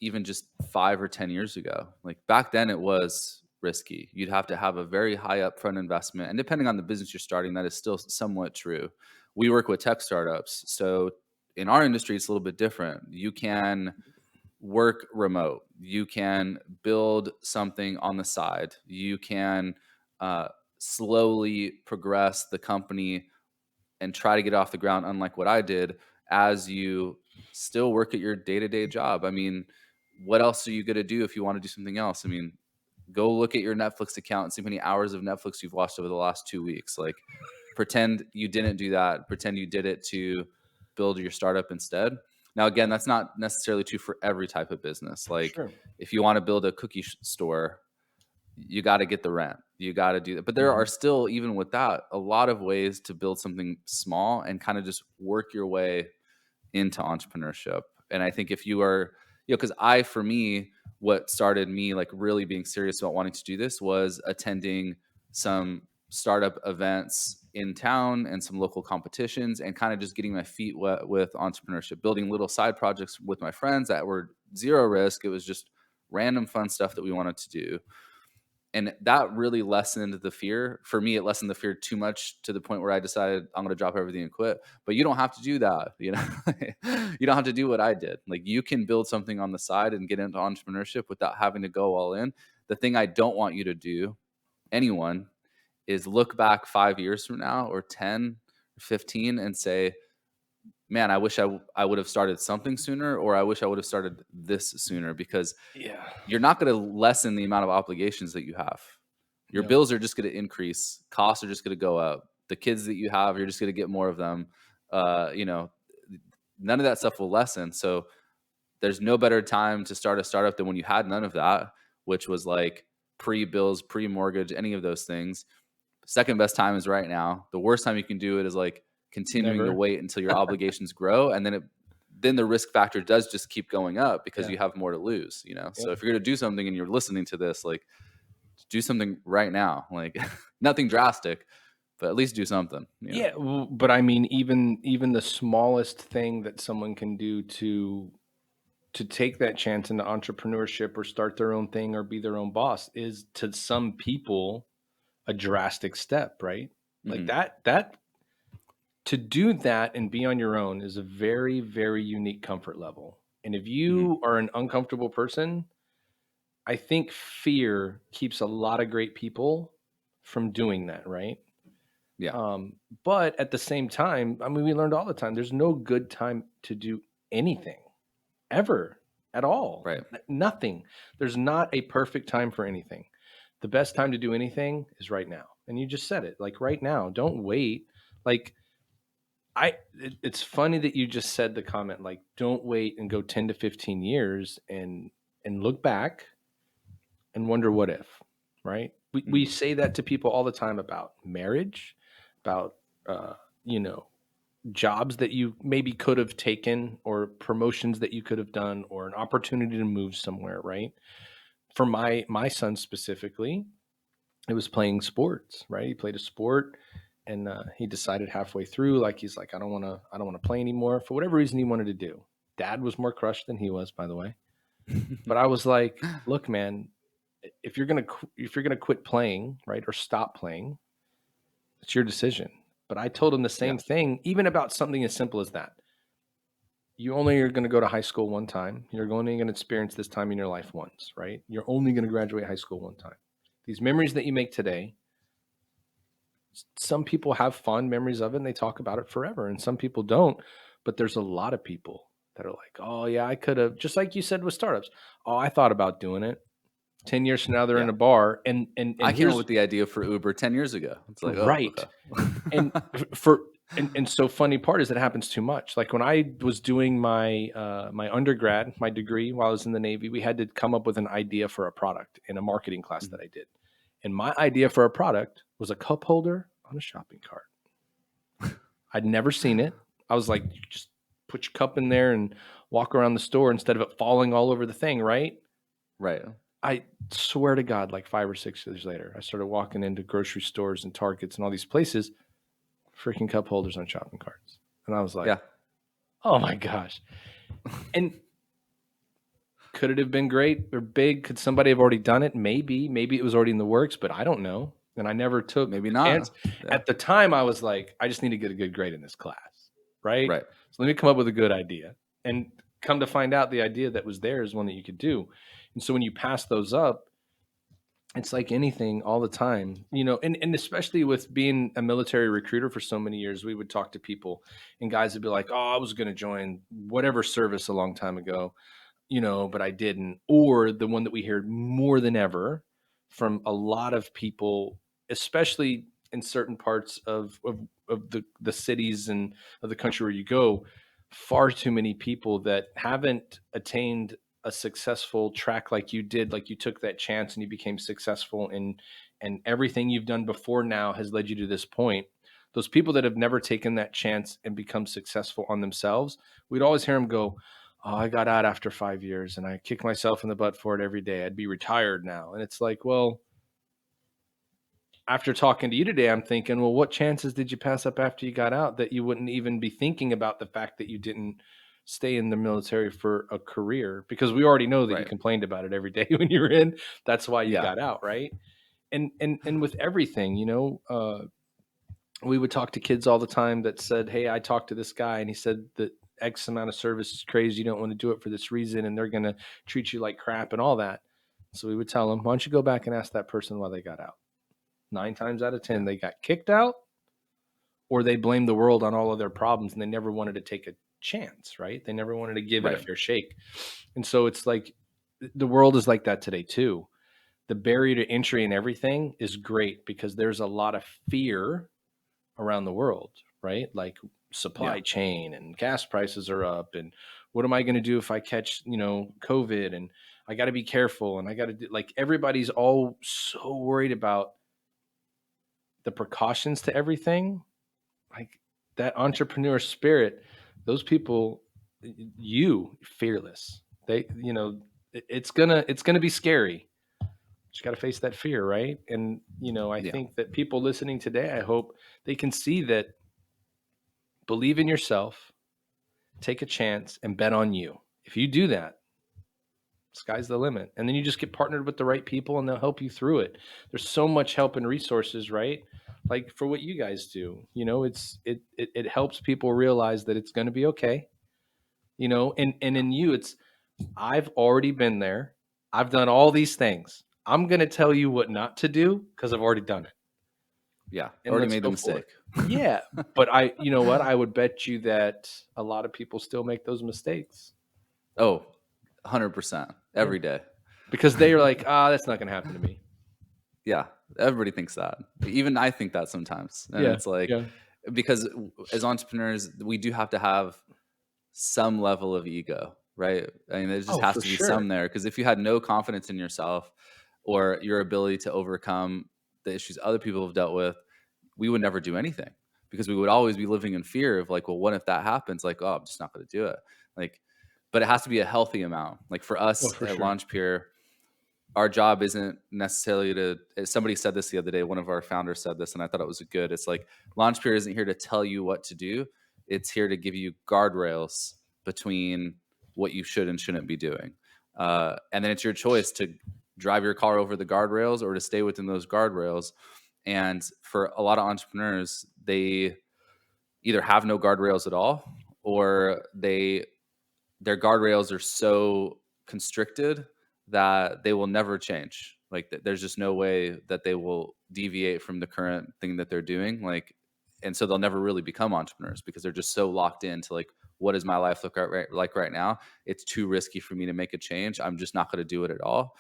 even just 5 or 10 years ago. Like back then, it was risky. You'd have to have a very high upfront investment. And depending on the business you're starting, that is still somewhat true. We work with tech startups. So in our industry, it's a little bit different. You can work remote, you can build something on the side, you can slowly progress the company and try to get off the ground, unlike what I did, as you still work at your day-to-day job. I mean, what else are you going to do if you want to do something else? I mean, go look at your Netflix account and see how many hours of Netflix you've watched over the last 2 weeks. Like, pretend you didn't do that. Pretend you did it to build your startup instead. Now, again, that's not necessarily true for every type of business. Like, Sure. if you want to build a cookie store, you got to get the rent. You got to do that. But there are Hmm. still, even with that, a lot of ways to build something small and kind of just work your way into entrepreneurship. And I think if you are, because for me, what started me like really being serious about wanting to do this was attending some startup events in town and some local competitions and kind of just getting my feet wet with entrepreneurship, building little side projects with my friends that were zero risk. It was just random fun stuff that we wanted to do, and that really lessened the fear for me. It lessened the fear too much to the point where I decided I'm going to drop everything and quit. But you don't have to do that. You don't have to do what I did. Like, you can build something on the side and get into entrepreneurship without having to go all in. The thing I don't want you to do, anyone, is look back 5 years from now or 10 or 15 and say, man, I wish I would have started something sooner, or I wish I would have started this sooner, because Yeah. you're not going to lessen the amount of obligations that you have. Your No. bills are just going to increase. Costs are just going to go up. The kids that you have, you're just going to get more of them. Uh, you know, None of that stuff will lessen. So there's no better time to start a startup than when you had none of that, which was like pre-bills, pre-mortgage, any of those things. Second best time is right now. The worst time you can do it is like continuing to Never. wait until your obligations grow, and then the risk factor does just keep going up because Yeah. you have more to lose. So Yep. if you're going to do something and you're listening to this, like, do something right now. Like, nothing drastic, but at least do something. Yeah, but I mean, even the smallest thing that someone can do to take that chance into entrepreneurship or start their own thing or be their own boss is to some people a drastic step, right? Like Hmm. that to do that and be on your own is a very, very unique comfort level. And if Hmm. you are an uncomfortable person, I think fear keeps a lot of great people from doing that, right? Yeah. Um, but at the same time, I mean, we learned all the time there's no good time to do anything ever at all. Right. Nothing. There's not a perfect time for anything. The best time to do anything is right now. And you just said it, like right now. Don't wait. Like it's funny that you just said the comment like don't wait and go 10 to 15 years and look back and wonder what if, right? We say that to people all the time about marriage, about, uh, you know, jobs that you maybe could have taken or promotions that you could have done or an opportunity to move somewhere, right? For my son specifically, it was playing sports, right? He played a sport and he decided halfway through, like he's like, I don't want to play anymore for whatever reason he wanted to do. Dad was more crushed than he was, by the way. But I was like, look, man, if you're gonna quit playing, right, or stop playing, it's your decision. But I told him the Yeah. same thing, even about something as simple as that. You only are going to go to high school one time. You're only going to experience this time in your life once, right? You're only going to graduate high school one time. These memories that you make today, some people have fond memories of it and they talk about it forever, and some people don't. But there's a lot of people that are like, oh, yeah, I could have, just like you said with startups. Oh, I thought about doing it. 10 years from now, they're in Yeah. a bar. And I came up here's with the idea for Uber 10 years ago. It's like, oh, right. okay. And for and so funny part is it happens too much. Like when I was doing my my undergrad, my degree while I was in the Navy, we had to come up with an idea for a product in a marketing class that I did. And my idea for a product was a cup holder on a shopping cart. I'd never seen it. I was like, you just put your cup in there and walk around the store instead of it falling all over the thing, right? Right. I swear to God, like 5 or 6 years later, I started walking into grocery stores and Targets and all these places, freaking cup holders on shopping carts. And I was like, Yeah. oh my gosh. And could it have been great or big? Could somebody have already done it? Maybe. Maybe it was already in the works, but I don't know. And I never took Maybe the chance. not. Yeah. At the time, I was like, I just need to get a good grade in this class. Right. Right. So let me come up with a good idea. And come to find out, the idea that was there is one that you could do. And so when you pass those up, it's like anything all the time, you know, and especially with being a military recruiter for so many years, we would talk to people and guys would be like, oh, I was going to join whatever service a long time ago, you know, but I didn't. Or the one that we hear more than ever from a lot of people, especially in certain parts of the cities and of the country where you go, far too many people that haven't attained a successful track like you did, like you took that chance and you became successful and everything you've done before now has led you to this point. Those people that have never taken that chance and become successful on themselves, we'd always hear them go, oh, I got out after 5 years and I kick myself in the butt for it every day. I'd be retired now. And it's like, well, after talking to you today, I'm thinking, well, what chances did you pass up after you got out that you wouldn't even be thinking about the fact that you didn't stay in the military for a career? Because we already know that you Right. complained about it every day when you were in. That's why you Yeah. got out, right? And with everything, you know, we would talk to kids all the time that said, hey, I talked to this guy and he said that X amount of service is crazy. You don't want to do it for this reason. And they're going to treat you like crap and all that. So we would tell them, why don't you go back and ask that person why they got out? 9 times out of 10, Yeah. they got kicked out or they blamed the world on all of their problems and they never wanted to take a chance, right? They never wanted to give it a Right. fair shake. And so it's like the world is like that today too. The barrier to entry and everything is great because there's a lot of fear around the world, right? Like Yeah. supply chain and gas prices are up and what am I going to do if I catch, you know, COVID and I got to be careful and I got to do, like everybody's all so worried about the precautions to everything. Like that entrepreneur spirit, those people, you fearless. They, you know, it's gonna be scary. Just got to face that fear, right? And you know, I Yeah. think that people listening today, I hope they can see that believe in yourself, take a chance, and bet on you. If you do that, sky's the limit. And then you just get partnered with the right people and they'll help you through it. There's so much help and resources, right? Like for what you guys do, you know, it helps people realize that it's going to be okay, you know, and in you, it's, I've already been there. I've done all these things. I'm going to tell you what not to do because I've already done it. Yeah. And Already let's made the go for it. mistake. Yeah. But you know what? I would bet you that a lot of people still make those mistakes. Oh, 100% Yeah. every day. Because they are like, that's not going to happen to me. Yeah. Everybody thinks that. Even I think that sometimes. And Yeah. it's like, Yeah. because as entrepreneurs, we do have to have some level of ego, right? I mean, there just Oh, has for to be sure. some there. Because if you had no confidence in yourself, or your ability to overcome the issues other people have dealt with, we would never do anything, because we would always be living in fear of like, well, what if that happens? Like, oh, I'm just not going to do it. Like, but it has to be a healthy amount. Like for Oh, us for at sure. LaunchPeer, our job isn't necessarily to, somebody said this the other day, one of our founders said this, and I thought it was good. It's like, LaunchPeer isn't here to tell you what to do. It's here to give you guardrails between what you should and shouldn't be doing. And then it's your choice to drive your car over the guardrails or to stay within those guardrails. And for a lot of entrepreneurs, they either have no guardrails at all, or their guardrails are so constricted that they will never change. Like there's just no way that they will deviate from the current thing that they're doing. Like, and so they'll never really become entrepreneurs because they're just so locked into like, what does my life look like right now? It's too risky for me to make a change. I'm just not going to do it at all.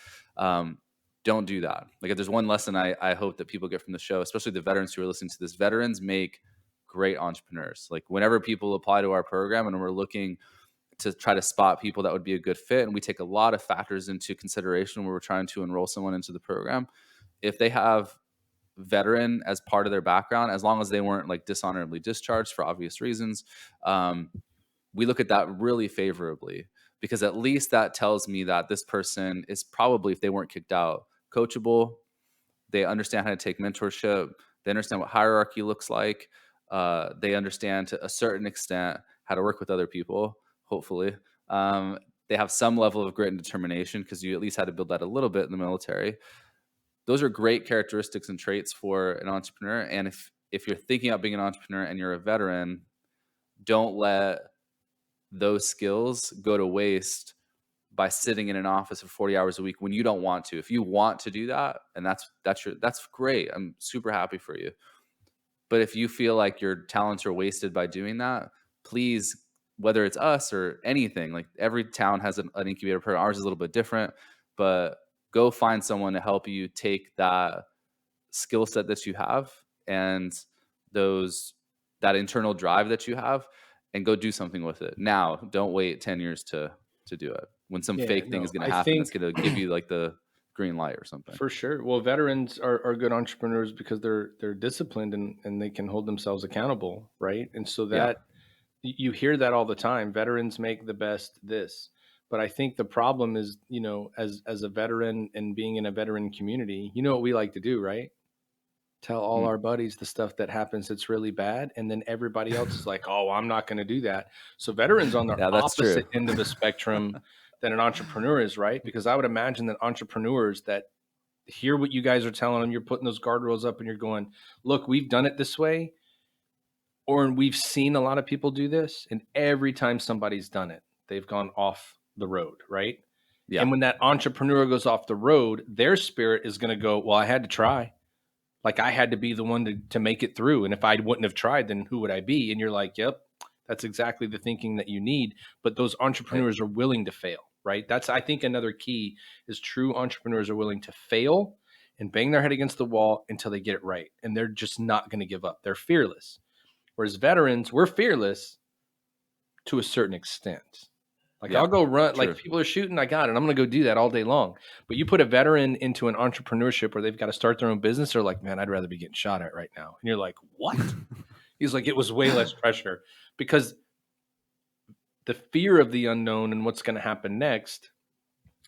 Don't do that. Like if there's one lesson I hope that people get from the show, especially the veterans who are listening to this, veterans make great entrepreneurs. Like whenever people apply to our program and we're looking to try to spot people that would be a good fit, and we take a lot of factors into consideration when we're trying to enroll someone into the program. If they have veteran as part of their background, as long as they weren't like dishonorably discharged for obvious reasons, we look at that really favorably, because at least that tells me that this person is probably, if they weren't kicked out, coachable. They understand how to take mentorship. They understand what hierarchy looks like. They understand to a certain extent how to work with other people, hopefully. They have some level of grit and determination, because you at least had to build that a little bit in the military. Those are great characteristics and traits for an entrepreneur. And if you're thinking about being an entrepreneur and you're a veteran, don't let those skills go to waste by sitting in an office for 40 hours a week when you don't want to. If you want to do that, and that's great. I'm super happy for you. But if you feel like your talents are wasted by doing that, please, whether it's us or anything, like every town has an incubator program. Ours is a little bit different, but go find someone to help you take that skill set that you have and that internal drive that you have, and go do something with it now. Don't wait 10 years to do it when some Yeah, fake thing is no, going to I happen that's think going to give you like the green light or something. for sure. Well, veterans are good entrepreneurs because they're disciplined and they can hold themselves accountable, right? And so Yeah. that you hear that all the time. Veterans make the best this. But I think the problem is, as a veteran and being in a veteran community, you know what we like to do, right? Tell all Mm. our buddies the stuff that happens that's really bad, and then everybody else is like, "Oh, I'm not going to do that." So veterans on the Yeah, that's true. opposite end of the spectrum than an entrepreneur is, right? Because I would imagine that entrepreneurs that hear what you guys are telling them, you're putting those guardrails up and you're going, "Look, we've done it this way, or we've seen a lot of people do this, and every time somebody's done it, they've gone off the road, right?" Yeah. And when that entrepreneur goes off the road, their spirit is going to go, "Well, I had to try. Like I had to be the one to make it through. And if I wouldn't have tried, then who would I be?" And you're like, "Yep, that's exactly the thinking that you need." But those Right. entrepreneurs are willing to fail, right? That's, I think, another key is true entrepreneurs are willing to fail and bang their head against the wall until they get it right. And they're just not going to give up. They're fearless. Whereas veterans, we're fearless to a certain extent. Like Yeah. I'll go run, like True. people are shooting, I got it. I'm going to go do that all day long. But you put a veteran into an entrepreneurship where they've got to start their own business, they're like, "Man, I'd rather be getting shot at right now." And you're like, "What?" He's like, "It was way less pressure because the fear of the unknown and what's going to happen next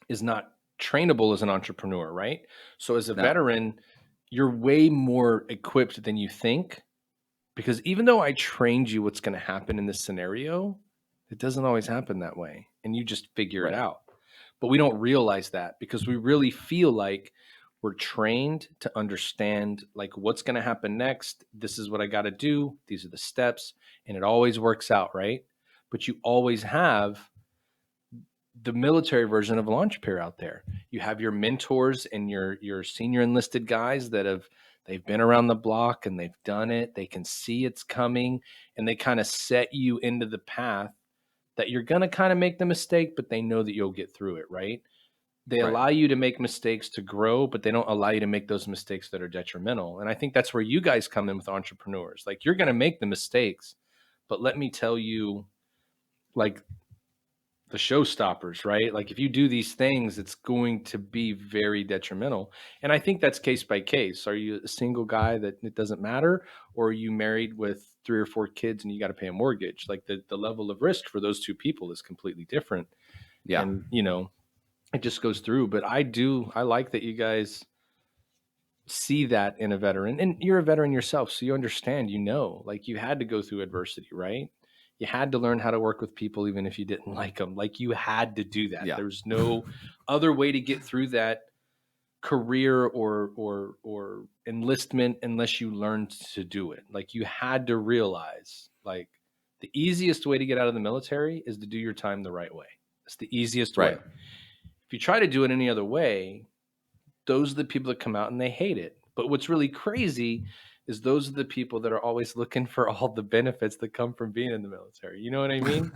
is not trainable as an entrepreneur, right?" So as a No. veteran, you're way more equipped than you think, because even though I trained you what's going to happen in this scenario, it doesn't always happen that way. And you just figure it Right. out. But we don't realize that because we really feel like we're trained to understand like what's going to happen next. This is what I got to do. These are the steps. And it always works out, right? But you always have the military version of Launchpair out there. You have your mentors and your senior enlisted guys that they've been around the block and they've done it. They can see it's coming and they kind of set you into the path that you're going to kind of make the mistake, but they know that you'll get through it, right? They Right. allow you to make mistakes to grow, but they don't allow you to make those mistakes that are detrimental. And I think that's where you guys come in with entrepreneurs. Like you're going to make the mistakes, but let me tell you, like the showstoppers, right? Like if you do these things, it's going to be very detrimental. And I think that's case by case. Are you a single guy that it doesn't matter, or are you married with 3 or 4 kids and you got to pay a mortgage? Like the level of risk for those two people is completely different. Yeah. And it just goes through. But I like that you guys see that in a veteran, and you're a veteran yourself, so you understand, like you had to go through adversity, right? You had to learn how to work with people even if you didn't like them. Like you had to do that. Yeah. There's no other way to get through that career or enlistment unless you learned to do it. Like you had to realize, like, the easiest way to get out of the military is to do your time the right way. It's the easiest way. Right. If you try to do it any other way, those are the people that come out and they hate it. But what's really crazy is those are the people that are always looking for all the benefits that come from being in the military. You know what I mean?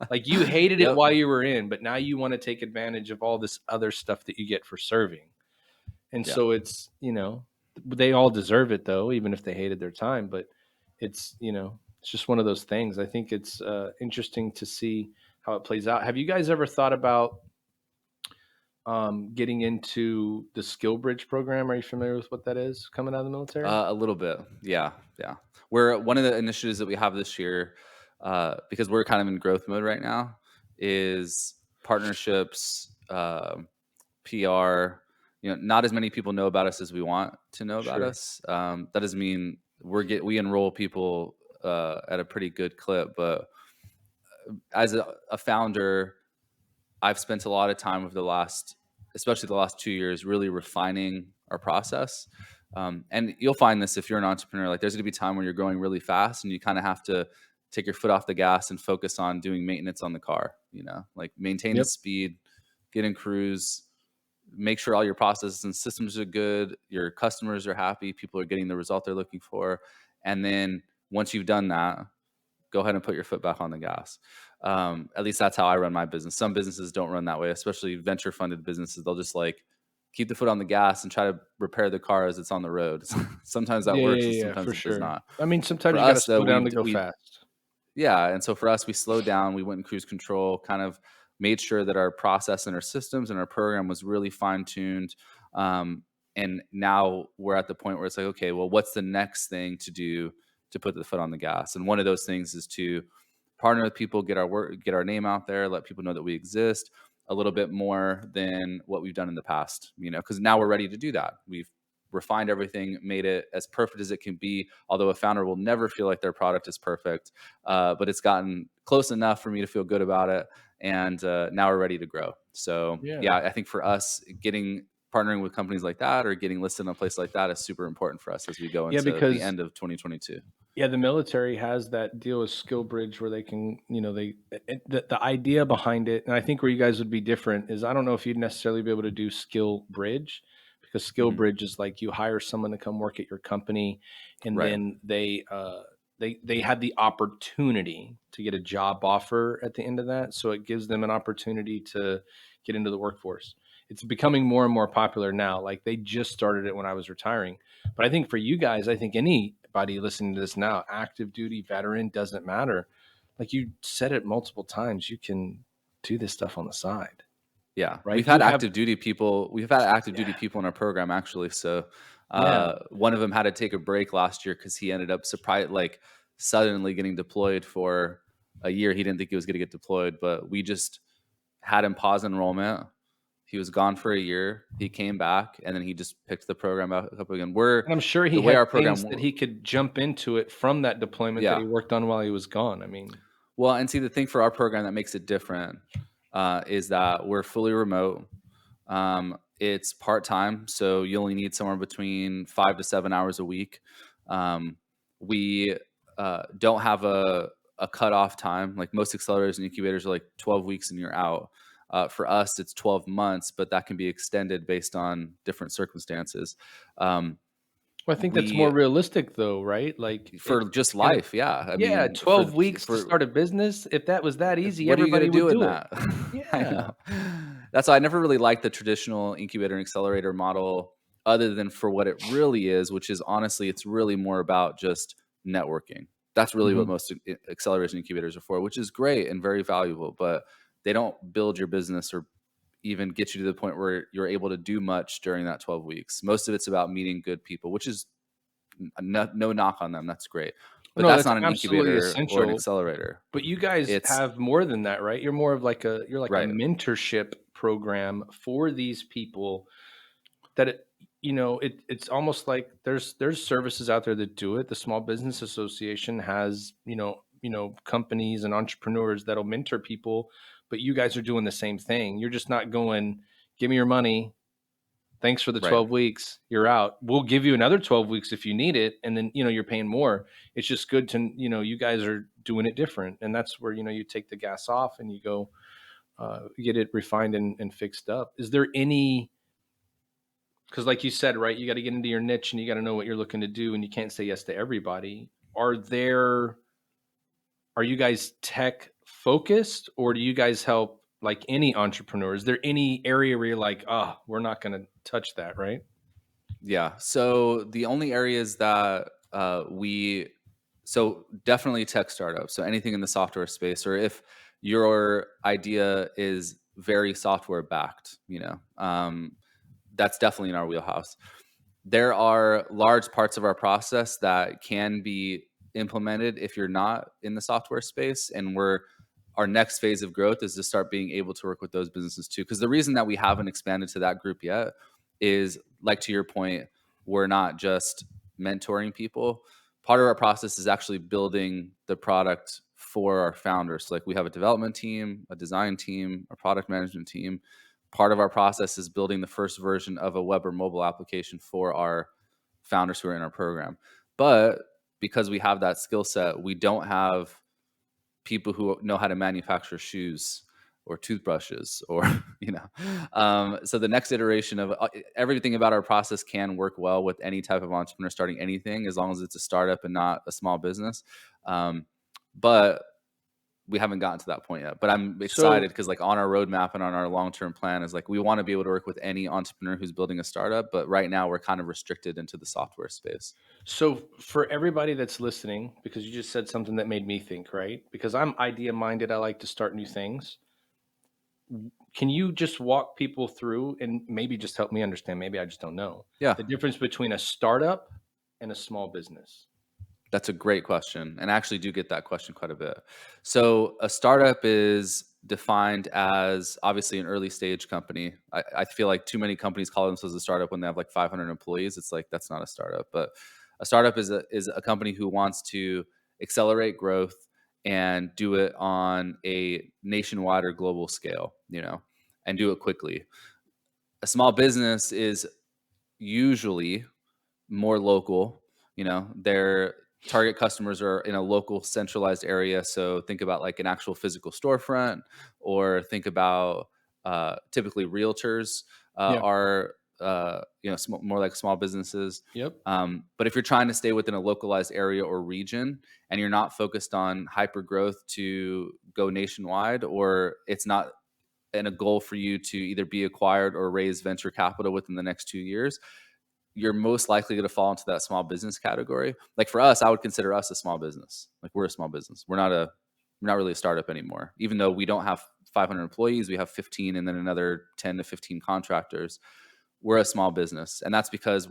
Like you hated it Yep. while you were in, but now you want to take advantage of all this other stuff that you get for serving. And Yeah. so it's, they all deserve it though, even if they hated their time. But it's just one of those things. I think it's interesting to see how it plays out. Have you guys ever thought about getting into the Skill Bridge program? Are you familiar with what that is coming out of the military? A little bit. Yeah. Yeah. We're one of the initiatives that we have this year, because we're kind of in growth mode right now, is partnerships, PR. Not as many people know about us as we want to know about Sure. us. That doesn't mean we enroll people at a pretty good clip, but as a founder, I've spent a lot of time over especially the last 2 years, really refining our process. And you'll find this if you're an entrepreneur, like there's going to be time when you're growing really fast and you kind of have to take your foot off the gas and focus on doing maintenance on the car, like maintain the Yep. speed, get in cruise, make sure all your processes and systems are good, your customers are happy, people are getting the result they're looking for. And then once you've done that, go ahead and put your foot back on the gas. At least that's how I run my business. Some businesses don't run that way, especially venture funded businesses. They'll just like keep the foot on the gas and try to repair the car as it's on the road. Sometimes that Yeah, works and yeah, yeah, sometimes for it does sure. not. I mean, For sometimes you got to us though, slow down to go fast. yeah. And so for us, we slowed down, we went in cruise control, kind of made sure that our process and our systems and our program was really fine tuned. And now we're at the point where it's like, okay, well, what's the next thing to do to put the foot on the gas? And one of those things is to partner with people, get our name out there, let people know that we exist a little bit more than what we've done in the past, because now we're ready to do that. We've refined everything, made it as perfect as it can be. Although a founder will never feel like their product is perfect, but it's gotten close enough for me to feel good about it. And now we're ready to grow. So Yeah. yeah, I think for us, partnering with companies like that or getting listed in a place like that is super important for us as we go Yeah, into the because end of 2022. the military has that deal with Skill Bridge where they can, the idea behind it, and I think where you guys would be different is I don't know if you'd necessarily be able to do Skill Bridge, because Skill Mhm. Bridge is like you hire someone to come work at your company, and Right. then they had the opportunity to get a job offer at the end of that, so it gives them an opportunity to get into the workforce. It's becoming more and more popular now. Like they just started it when I was retiring. But I think for you guys, I think anybody listening to this now, active duty, veteran, doesn't matter. Like you said it multiple times, you can do this stuff on the side, Yeah, right? we've You had have, active duty people. We've had active duty yeah, people in our program actually. So yeah. one of them had to take a break last year because he ended up suddenly getting deployed for a year. He didn't think he was going to get deployed, but we just had him pause enrollment. He was gone for a year. He came back, and then he just picked the program up again. And I'm sure he The way had our things program, that he could jump into it from that deployment that yeah. he worked on while he was gone. I mean, Well, and see, the thing for our program that makes it different is that we're fully remote. It's part time, so you only need somewhere between 5 to 7 hours a week. We don't have a cutoff time. Like most accelerators and incubators are like 12 weeks and you're out. For us, it's 12 months, but that can be extended based on different circumstances. Um, well, I think that's we more realistic though, right? Like For just it's gonna, life, yeah. I yeah, mean, for 12 weeks to for start a business. If that was that easy, what are you going to everybody would do in do it. that? I Yeah. know. That's why I never really liked the traditional incubator and accelerator model, other than for what it really is, which is honestly, it's really more about just networking. That's really what Mhm. most accelerators and incubators are for, which is great and very valuable. But they don't build your business or even get you to the point where you're able to do much during that 12 weeks. Most of it's about meeting good people, which is no knock on them. That's great. But No, that's that's not an absolutely incubator or an essential. accelerator. But you guys It's have more than that, right? You're more of like you're like a right, mentorship program for these people that it's almost like there's services out there that do it. The Small Business Association has, companies and entrepreneurs that'll mentor people, but you guys are doing the same thing. You're just not going, give me your money. Thanks for the right. 12 weeks. You're out. We'll give you another 12 weeks if you need it. And then, you're paying more. It's just good to, you guys are doing it different. And that's where, you take the gas off and you go get it refined and fixed up. Is there any, because like you said, right, you got to get into your niche and you got to know what you're looking to do and you can't say yes to everybody. Are you guys tech focused, or do you guys help like any entrepreneur? Is there any area where you're like, oh, we're not going to touch that, right? Yeah. So the only areas that so definitely tech startups. So anything in the software space, or if your idea is very software backed, that's definitely in our wheelhouse. There are large parts of our process that can be implemented if you're not in the software space, and our next phase of growth is to start being able to work with those businesses too. Because the reason that we haven't expanded to that group yet is, like, to your point, we're not just mentoring people. Part of our process is actually building the product for our founders. So, like, we have a development team, a design team, a product management team. Part of our process is building the first version of a web or mobile application for our founders who are in our program. But because we have that skill set, we don't have people who know how to manufacture shoes or toothbrushes or so the next iteration of everything about our process can work well with any type of entrepreneur starting anything, as long as it's a startup and not a small business. But we haven't gotten to that point yet, but I'm excited So because, like, on our roadmap and on our long-term plan is, like, we want to be able to work with any entrepreneur who's building a startup, but right now we're kind of restricted into the software space. So for everybody that's listening, because you just said something that made me think, right? Because I'm idea minded, I like to start new things. Can you just walk people through and maybe just help me understand? Maybe I just don't know Yeah. the difference between a startup and a small business. That's a great question. And I actually do get that question quite a bit. So, a startup is defined as obviously an early stage company. I feel like too many companies call themselves a startup when they have like 500 employees. It's like, that's not a startup. But a startup is a company who wants to accelerate growth and do it on a nationwide or global scale, and do it quickly. A small business is usually more local. Their target customers are in a local centralized area. So think about like an actual physical storefront, or think about typically realtors Yeah. are more like small businesses. Yep. But if you're trying to stay within a localized area or region, and you're not focused on hyper growth to go nationwide, or it's not and a goal for you to either be acquired or raise venture capital within the next 2 years, you're most likely going to fall into that small business category. Like, for us, I would consider us a small business. Like, we're a small business. We're not really a startup anymore. Even though we don't have 500 employees, we have 15 and then another 10 to 15 contractors. We're a small business. And that's because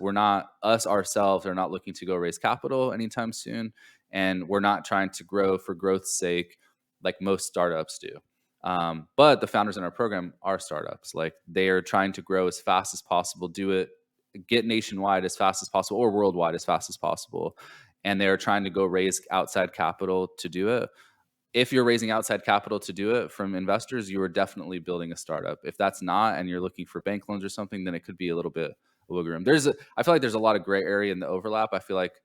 us ourselves are not looking to go raise capital anytime soon. And we're not trying to grow for growth's sake like most startups do. But the founders in our program are startups. Like, they are trying to grow as fast as possible, get nationwide as fast as possible, or worldwide as fast as possible. And they're trying to go raise outside capital to do it. If you're raising outside capital to do it from investors, you are definitely building a startup. If that's not, and you're looking for bank loans or something, then it could be a little bit of wiggle room. I feel like there's a lot of gray area in the overlap. I feel like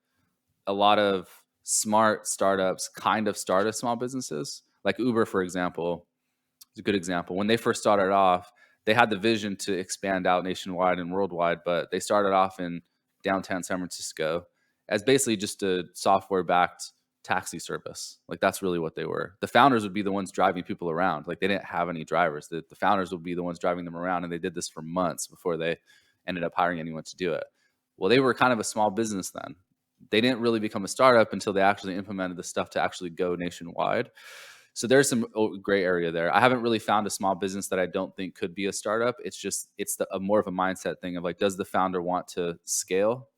a lot of smart startups kind of start as small businesses. Like Uber, for example, is a good example. When they first started off, they had the vision to expand out nationwide and worldwide, but they started off in downtown San Francisco as basically just a software backed taxi service. Like, that's really what they were. The founders would be the ones driving people around. Like, they didn't have any drivers. The founders would be the ones driving them around. And they did this for months before they ended up hiring anyone to do it. Well, they were kind of a small business then. They didn't really become a startup until they actually implemented the stuff to actually go nationwide. So there's some gray area there. I haven't really found a small business that I don't think could be a startup. It's a more of a mindset thing of like, does the founder want to scale,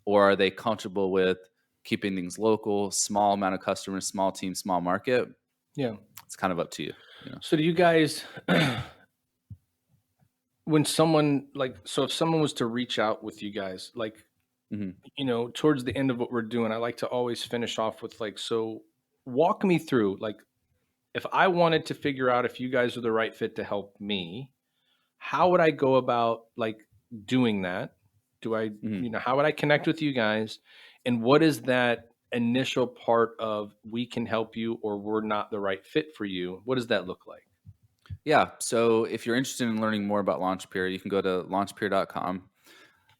or are they comfortable with keeping things local, small amount of customers, small team, small market? Yeah. It's kind of up to you, you know? So do you guys, when someone like, so if someone was to reach out with you guys, like, Hmm. towards the end of what we're doing, I like to always finish off with like, so walk me through, like, if I wanted to figure out if you guys are the right fit to help me, how would I go about like doing that? Do I, Hmm. how would I connect with you guys? And what is that initial part of we can help you or we're not the right fit for you? What does that look like? Yeah. So if you're interested in learning more about LaunchPeer, you can go to launchpeer.com.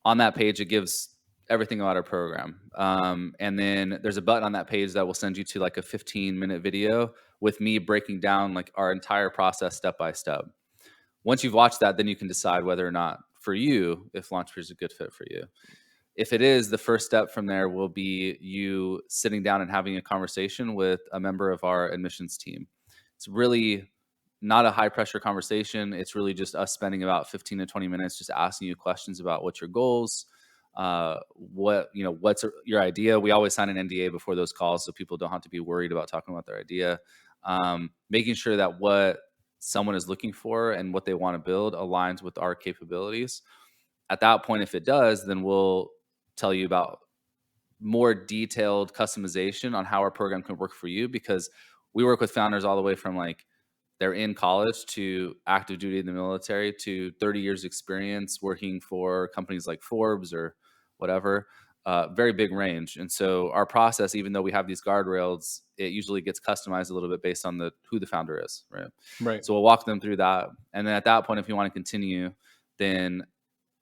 On that page, it gives everything about our program. And then there's a button on that page that will send you to like a 15-minute video with me breaking down like our entire process step by step. Once you've watched that, then you can decide whether or not for you, if LaunchPeer is a good fit for you. If it is, the first step from there will be you sitting down and having a conversation with a member of our admissions team. It's really not a high pressure conversation. It's really just us spending about 15 to 20 minutes just asking you questions about what's your goals, what's your idea. We always sign an NDA before those calls so people don't have to be worried about talking about their idea. Making sure that what someone is looking for and what they want to build aligns with our capabilities. At that point, if it does, then we'll tell you about more detailed customization on how our program can work for you, because we work with founders all the way from like they're in college to active duty in the military to 30 years experience working for companies like Forbes or whatever. Very big range. And so our process, even though we have these guardrails, it usually gets customized a little bit based on who the founder is, right? Right. So we'll walk them through that. And then at that point, if you want to continue, then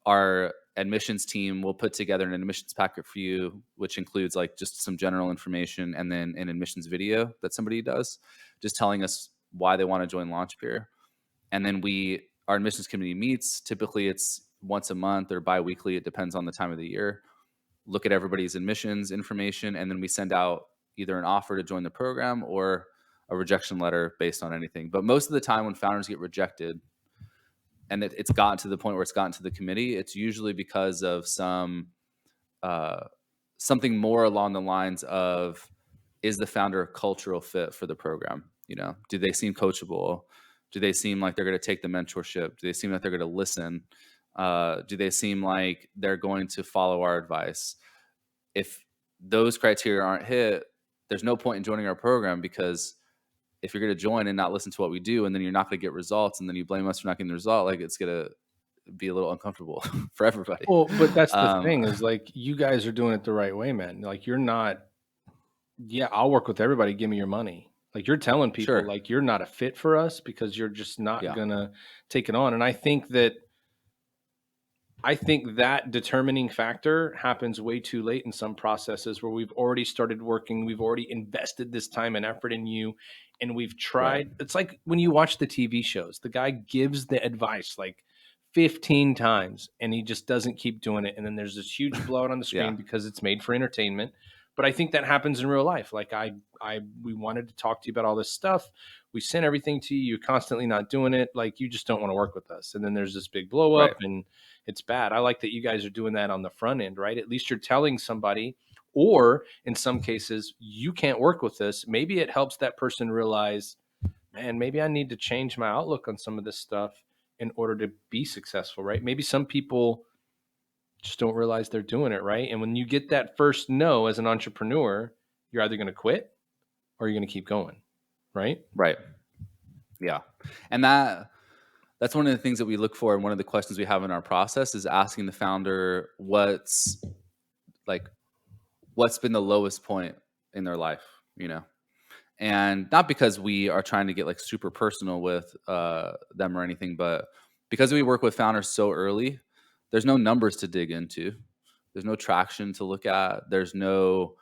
our admissions team will put together an admissions packet for you, which includes like just some general information and then an admissions video that somebody does, just telling us why they want to join LaunchPeer. And then our admissions committee meets. Typically, it's once a month or biweekly. It depends on the time of the year. Look at everybody's admissions information, and then we send out either an offer to join the program or a rejection letter based on anything. But most of the time, when founders get rejected, and it's gotten to the point where it's gotten to the committee, it's usually because of uh, something more along the lines of, is the founder a cultural fit for the program? Do they seem coachable? Do they seem like they're going to take the mentorship? Do they seem like they're going to listen? Do they seem like they're going to follow our advice? If those criteria aren't hit, there's no point in joining our program, because if you're going to join and not listen to what we do, and then you're not going to get results, and then you blame us for not getting the result, like it's going to be a little uncomfortable for everybody. Well, but that's the Um, thing is like you guys are doing it the right way, man. Like you're not, yeah, I'll work with everybody. Give me your money. Like you're telling people sure. like you're not a fit for us because you're just not Yeah. gonna take it on. And I think that determining factor happens way too late in some processes where we've already started working, we've already invested this time and effort in you, and we've Right. tried. It's like when you watch the TV shows, the guy gives the advice like 15 times and he just doesn't keep doing it. And then there's this huge blowout on the Yeah. screen because it's made for entertainment. But I think that happens in real life. Like we wanted to talk to you about all this stuff. We sent everything to you. You're constantly not doing it. Like you just don't want to work with us. And then there's this big blow up Right. and it's bad. I like that you guys are doing that on the front end, right? At least you're telling somebody, or in some cases, you can't work with this. Maybe it helps that person realize, man, maybe I need to change my outlook on some of this stuff in order to be successful, right? Maybe some people just don't realize they're doing it, right? And when you get that first no as an entrepreneur, you're either going to quit or you're going to keep going, right? Right. Yeah. And that's one of the things that we look for. And one of the questions we have in our process is asking the founder like, what's been the lowest point in their life, you know? And not because we are trying to get like super personal with them or anything, but because we work with founders so early, there's no numbers to dig into. There's no traction to look at. There's no,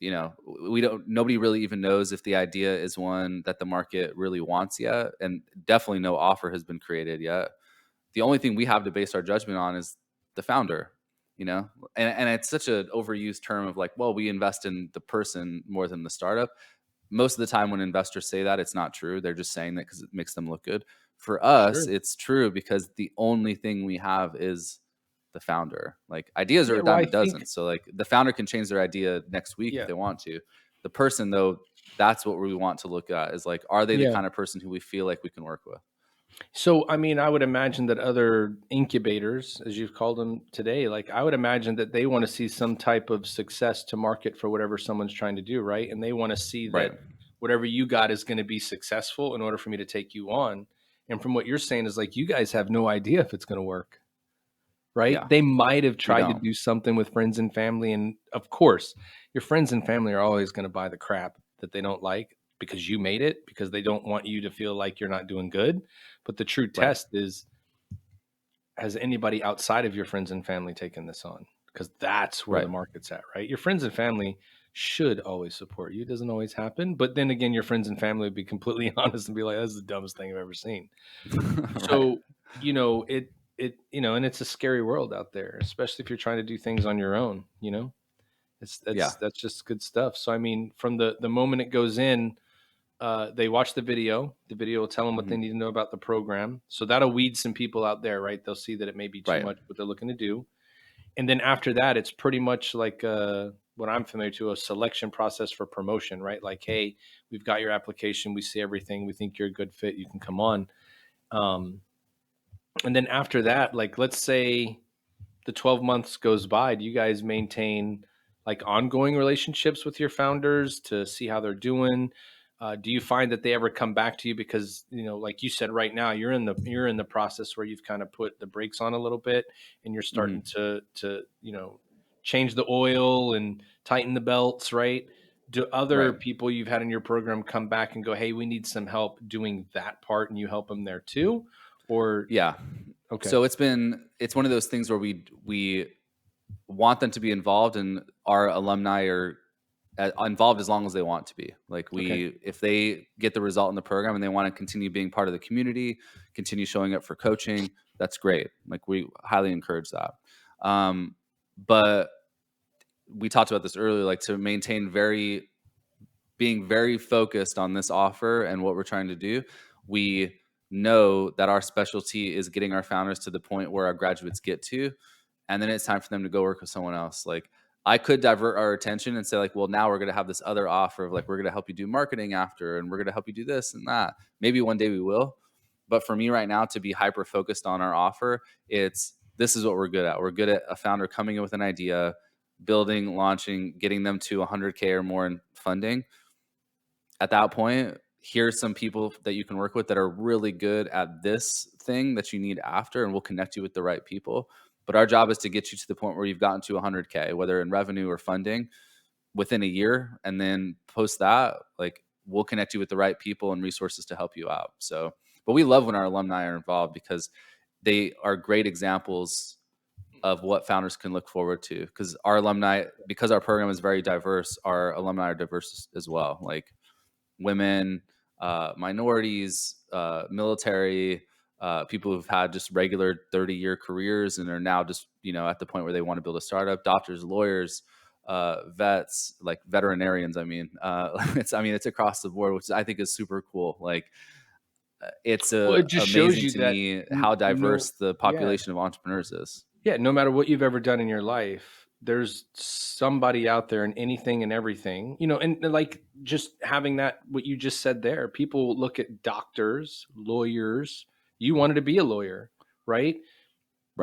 nobody really even knows if the idea is one that the market really wants yet. And definitely no offer has been created yet. The only thing we have to base our judgment on is the founder, and it's such an overused term of like, well, we invest in the person more than the startup. most of the time when investors say that, it's not true. They're just saying that because it makes them look good. For us, Sure. it's true because the only thing we have is the founder. Like ideas are Yeah. a Well, dime I a think, dozen. So like the founder can change their idea next week if yeah. they want to. The person though, that's what we want to look at is like, are they the Yeah. kind of person who we feel like we can work with? So, I mean, I would imagine that other incubators, as you've called them today, like I would imagine that they want to see some type of success to market for whatever someone's trying to do, right? And they want to see Right. that whatever you got is going to be successful in order for me to take you on. And from what you're saying is like you guys have no idea if it's going to work, right? Yeah, They might have we tried to don't. do something with friends and family. And of course, your friends and family are always going to buy the crap that they don't like because you made it, because they don't want you to feel like you're not doing good. But the true Right. test is, has anybody outside of your friends and family taken this on? Because that's where the Right. market's at, right? Your friends and family should always support you. It doesn't always happen. But then again, your friends and family would be completely honest and be like, that's the dumbest thing I've ever seen. Right. So, and it's a scary world out there, especially if you're trying to do things on your own, it's Yeah. that's just good stuff. So I mean, from the moment it goes in, they watch the video. The video will tell them what they Mhm. need to know about the program. So that'll weed some people out there, right? They'll see that it may be too Right. much what they're looking to do. And then after that, it's pretty much like what I'm familiar to, a selection process for promotion, right? Like, hey, we've got your application. We see everything. We think you're a good fit. You can come on. Um, and then after that, like, let's say the 12 months goes by, do you guys maintain like ongoing relationships with your founders to see how they're doing? Do you find that they ever come back to you because, like you said, right now you're in the process where you've kind of put the brakes on a little bit and you're starting Mhm. to change the oil and tighten the belts, right? Do other Right. people you've had in your program come back and go, hey, we need some help doing that part, and you help them there too? Or Yeah. okay, So it's one of those things where we want them to be involved, and our alumni are involved as long as they want to be. Like okay, if they get the result in the program and they want to continue being part of the community, continue showing up for coaching, that's great. Like we highly encourage that. But we talked about this earlier, like to maintain being very focused on this offer and what we're trying to do. We know that our specialty is getting our founders to the point where our graduates get to, and then it's time for them to go work with someone else. Like I could divert our attention and say like, well, now we're going to have this other offer of like, we're going to help you do marketing after, and we're going to help you do this and that. Maybe one day we will. But for me right now to be hyper focused on our offer, this is what we're good at. We're good at a founder coming in with an idea, building, launching, getting them to 100K or more in funding. At that point, here's some people that you can work with that are really good at this thing that you need after, and we'll connect you with the right people. But our job is to get you to the point where you've gotten to 100K, whether in revenue or funding, within a year. And then post that, like we'll connect you with the right people and resources to help you out. So, but we love when our alumni are involved because they are great examples of what founders can look forward to. Because our alumni, because our program is very diverse, our alumni are diverse as well. Like women, minorities, military, people who've had just regular 30-year careers and are now just, at the point where they want to build a startup, doctors, lawyers, vets, like veterinarians. I mean, it's across the board, which I think is super cool. Like it's well, it just shows amazing you to that me how no, diverse the yeah, population of entrepreneurs is. yeah, no matter what you've ever done in your life, there's somebody out there in anything and everything, and like just having that, what you just said there, people look at doctors, lawyers. You wanted to be a lawyer, right? We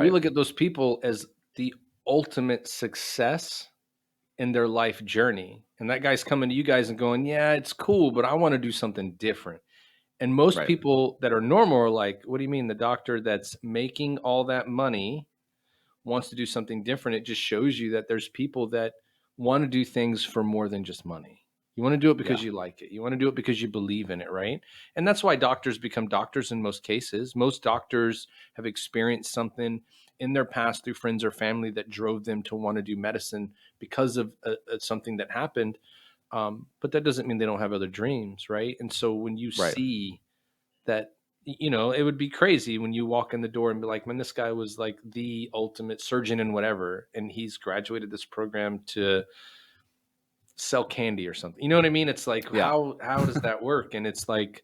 Right. look at those people as the ultimate success in their life journey. And that guy's coming to you guys and going, yeah, it's cool, but I want to do something different. And most Right. people that are normal are like, what do you mean? The doctor that's making all that money wants to do something different. It just shows you that there's people that want to do things for more than just money. You want to do it Yeah. because you like it. You want to do it because you believe in it, right? And that's why doctors become doctors in most cases. Most doctors have experienced something in their past through friends or family that drove them to want to do medicine because of something that happened. But that doesn't mean they don't have other dreams, right? And so when you Right. see that, it would be crazy when you walk in the door and be like, man, this guy was like the ultimate surgeon and whatever, and he's graduated this program to sell candy or something. You know what I mean? It's like, Yeah. how does that work? And it's like,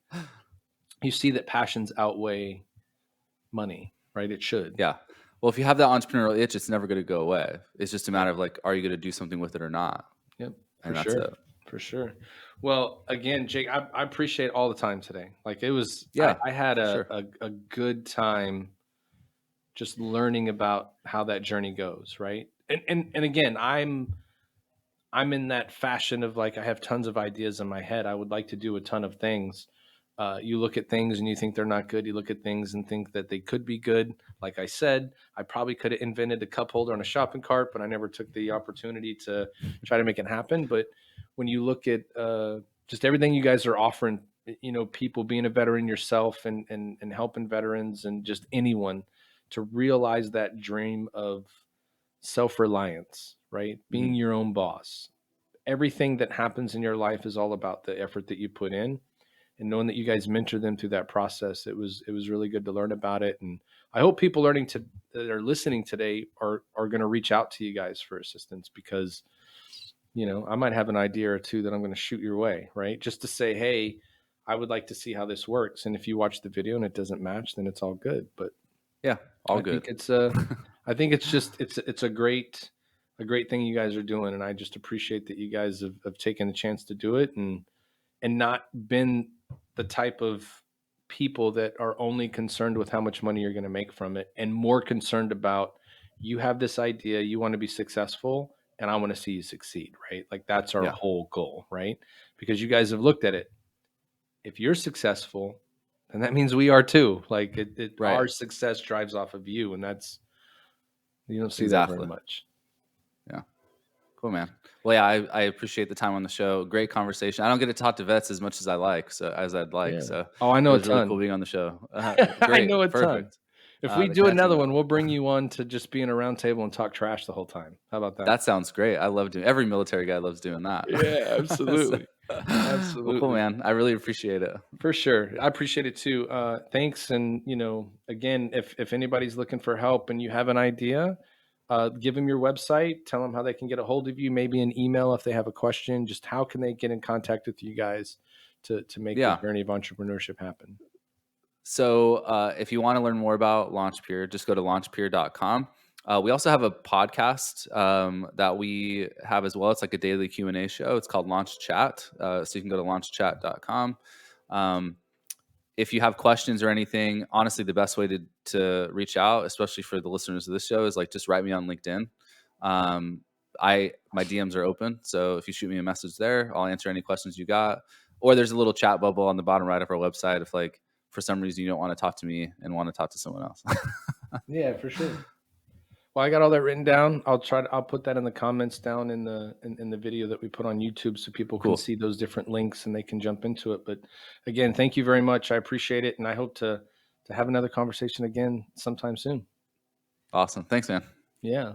you see that passions outweigh money, right? It should. Yeah. Well, if you have that entrepreneurial itch, it's never going to go away. It's just a matter of like, are you going to do something with it or not? Yep, for And that's sure. it. For sure. Well, again, Jake, I appreciate all the time today. Like it was, Yeah, I had for sure. a good time just learning about how that journey goes. Right. And again, I'm in that fashion of like, I have tons of ideas in my head. I would like to do a ton of things. You look at things and you think they're not good. You look at things and think that they could be good. Like I said, I probably could have invented a cup holder on a shopping cart, but I never took the opportunity to try to make it happen. But when you look at just everything you guys are offering, you know, people being a veteran yourself and helping veterans and just anyone to realize that dream of self-reliance, right? Hmm. Being your own boss. Everything that happens in your life is all about the effort that you put in, and knowing that you guys mentor them through that process. It was really good to learn about it. And I hope people learning to that are listening today are going to reach out to you guys for assistance, because you know, I might have an idea or two that I'm going to shoot your way, right? Just to say, hey, I would like to see how this works. And if you watch the video and it doesn't match, then it's all good. But Yeah, all I think good. it's I think it's just it's a great thing you guys are doing, and I just appreciate that you guys have taken the chance to do it and not been the type of people that are only concerned with how much money you're going to make from it, and more concerned about, you have this idea, you want to be successful, and I want to see you succeed, right? Like that's our Yeah, whole goal, right? Because you guys have looked at it. If you're successful, then that means we are too. Like right. our success drives off of you, and that's, you don't see that very Exactly. much. Yeah. Cool, man. Well, yeah, I appreciate the time on the show. Great conversation. I don't get to talk to vets as much as I like, so as I'd like. Yeah. So Oh, I it know a was really cool ton. being on the show. I Great. know a ton. Perfect. If we The do connecting another that. one, we'll bring you on to just be in a round table and talk trash the whole time. How about that? That sounds great. I love doing. Every military guy loves doing that. Yeah, So, absolutely. well, cool, Absolutely. man. I really appreciate it. For sure. I appreciate it too. Thanks. And, you know, again, if anybody's looking for help and you have an idea, give them your website, tell them how they can get a hold of you, maybe an email if they have a question. Just how can they get in contact with you guys to make the Yeah. journey of entrepreneurship happen? So if you want to learn more about LaunchPeer, just go to launchpeer.com. We also have a podcast that we have as well. It's like a daily Q&A show. It's called Launch Chat. So you can go to launchchat.com. Um, if you have questions or anything, honestly, the best way to reach out, especially for the listeners of this show, is like just write me on LinkedIn. My DMs are open, so if you shoot me a message there, I'll answer any questions you got. Or there's a little chat bubble on the bottom right of our website if like for some reason you don't want to talk to me and want to talk to someone else. Yeah, for sure. Well, I got all that written down. I'll put that in the comments down in the video that we put on YouTube, so people can Cool, see those different links and they can jump into it. But again, thank you very much. I appreciate it, and I hope to have another conversation again sometime soon. awesome. Thanks, man. Yeah.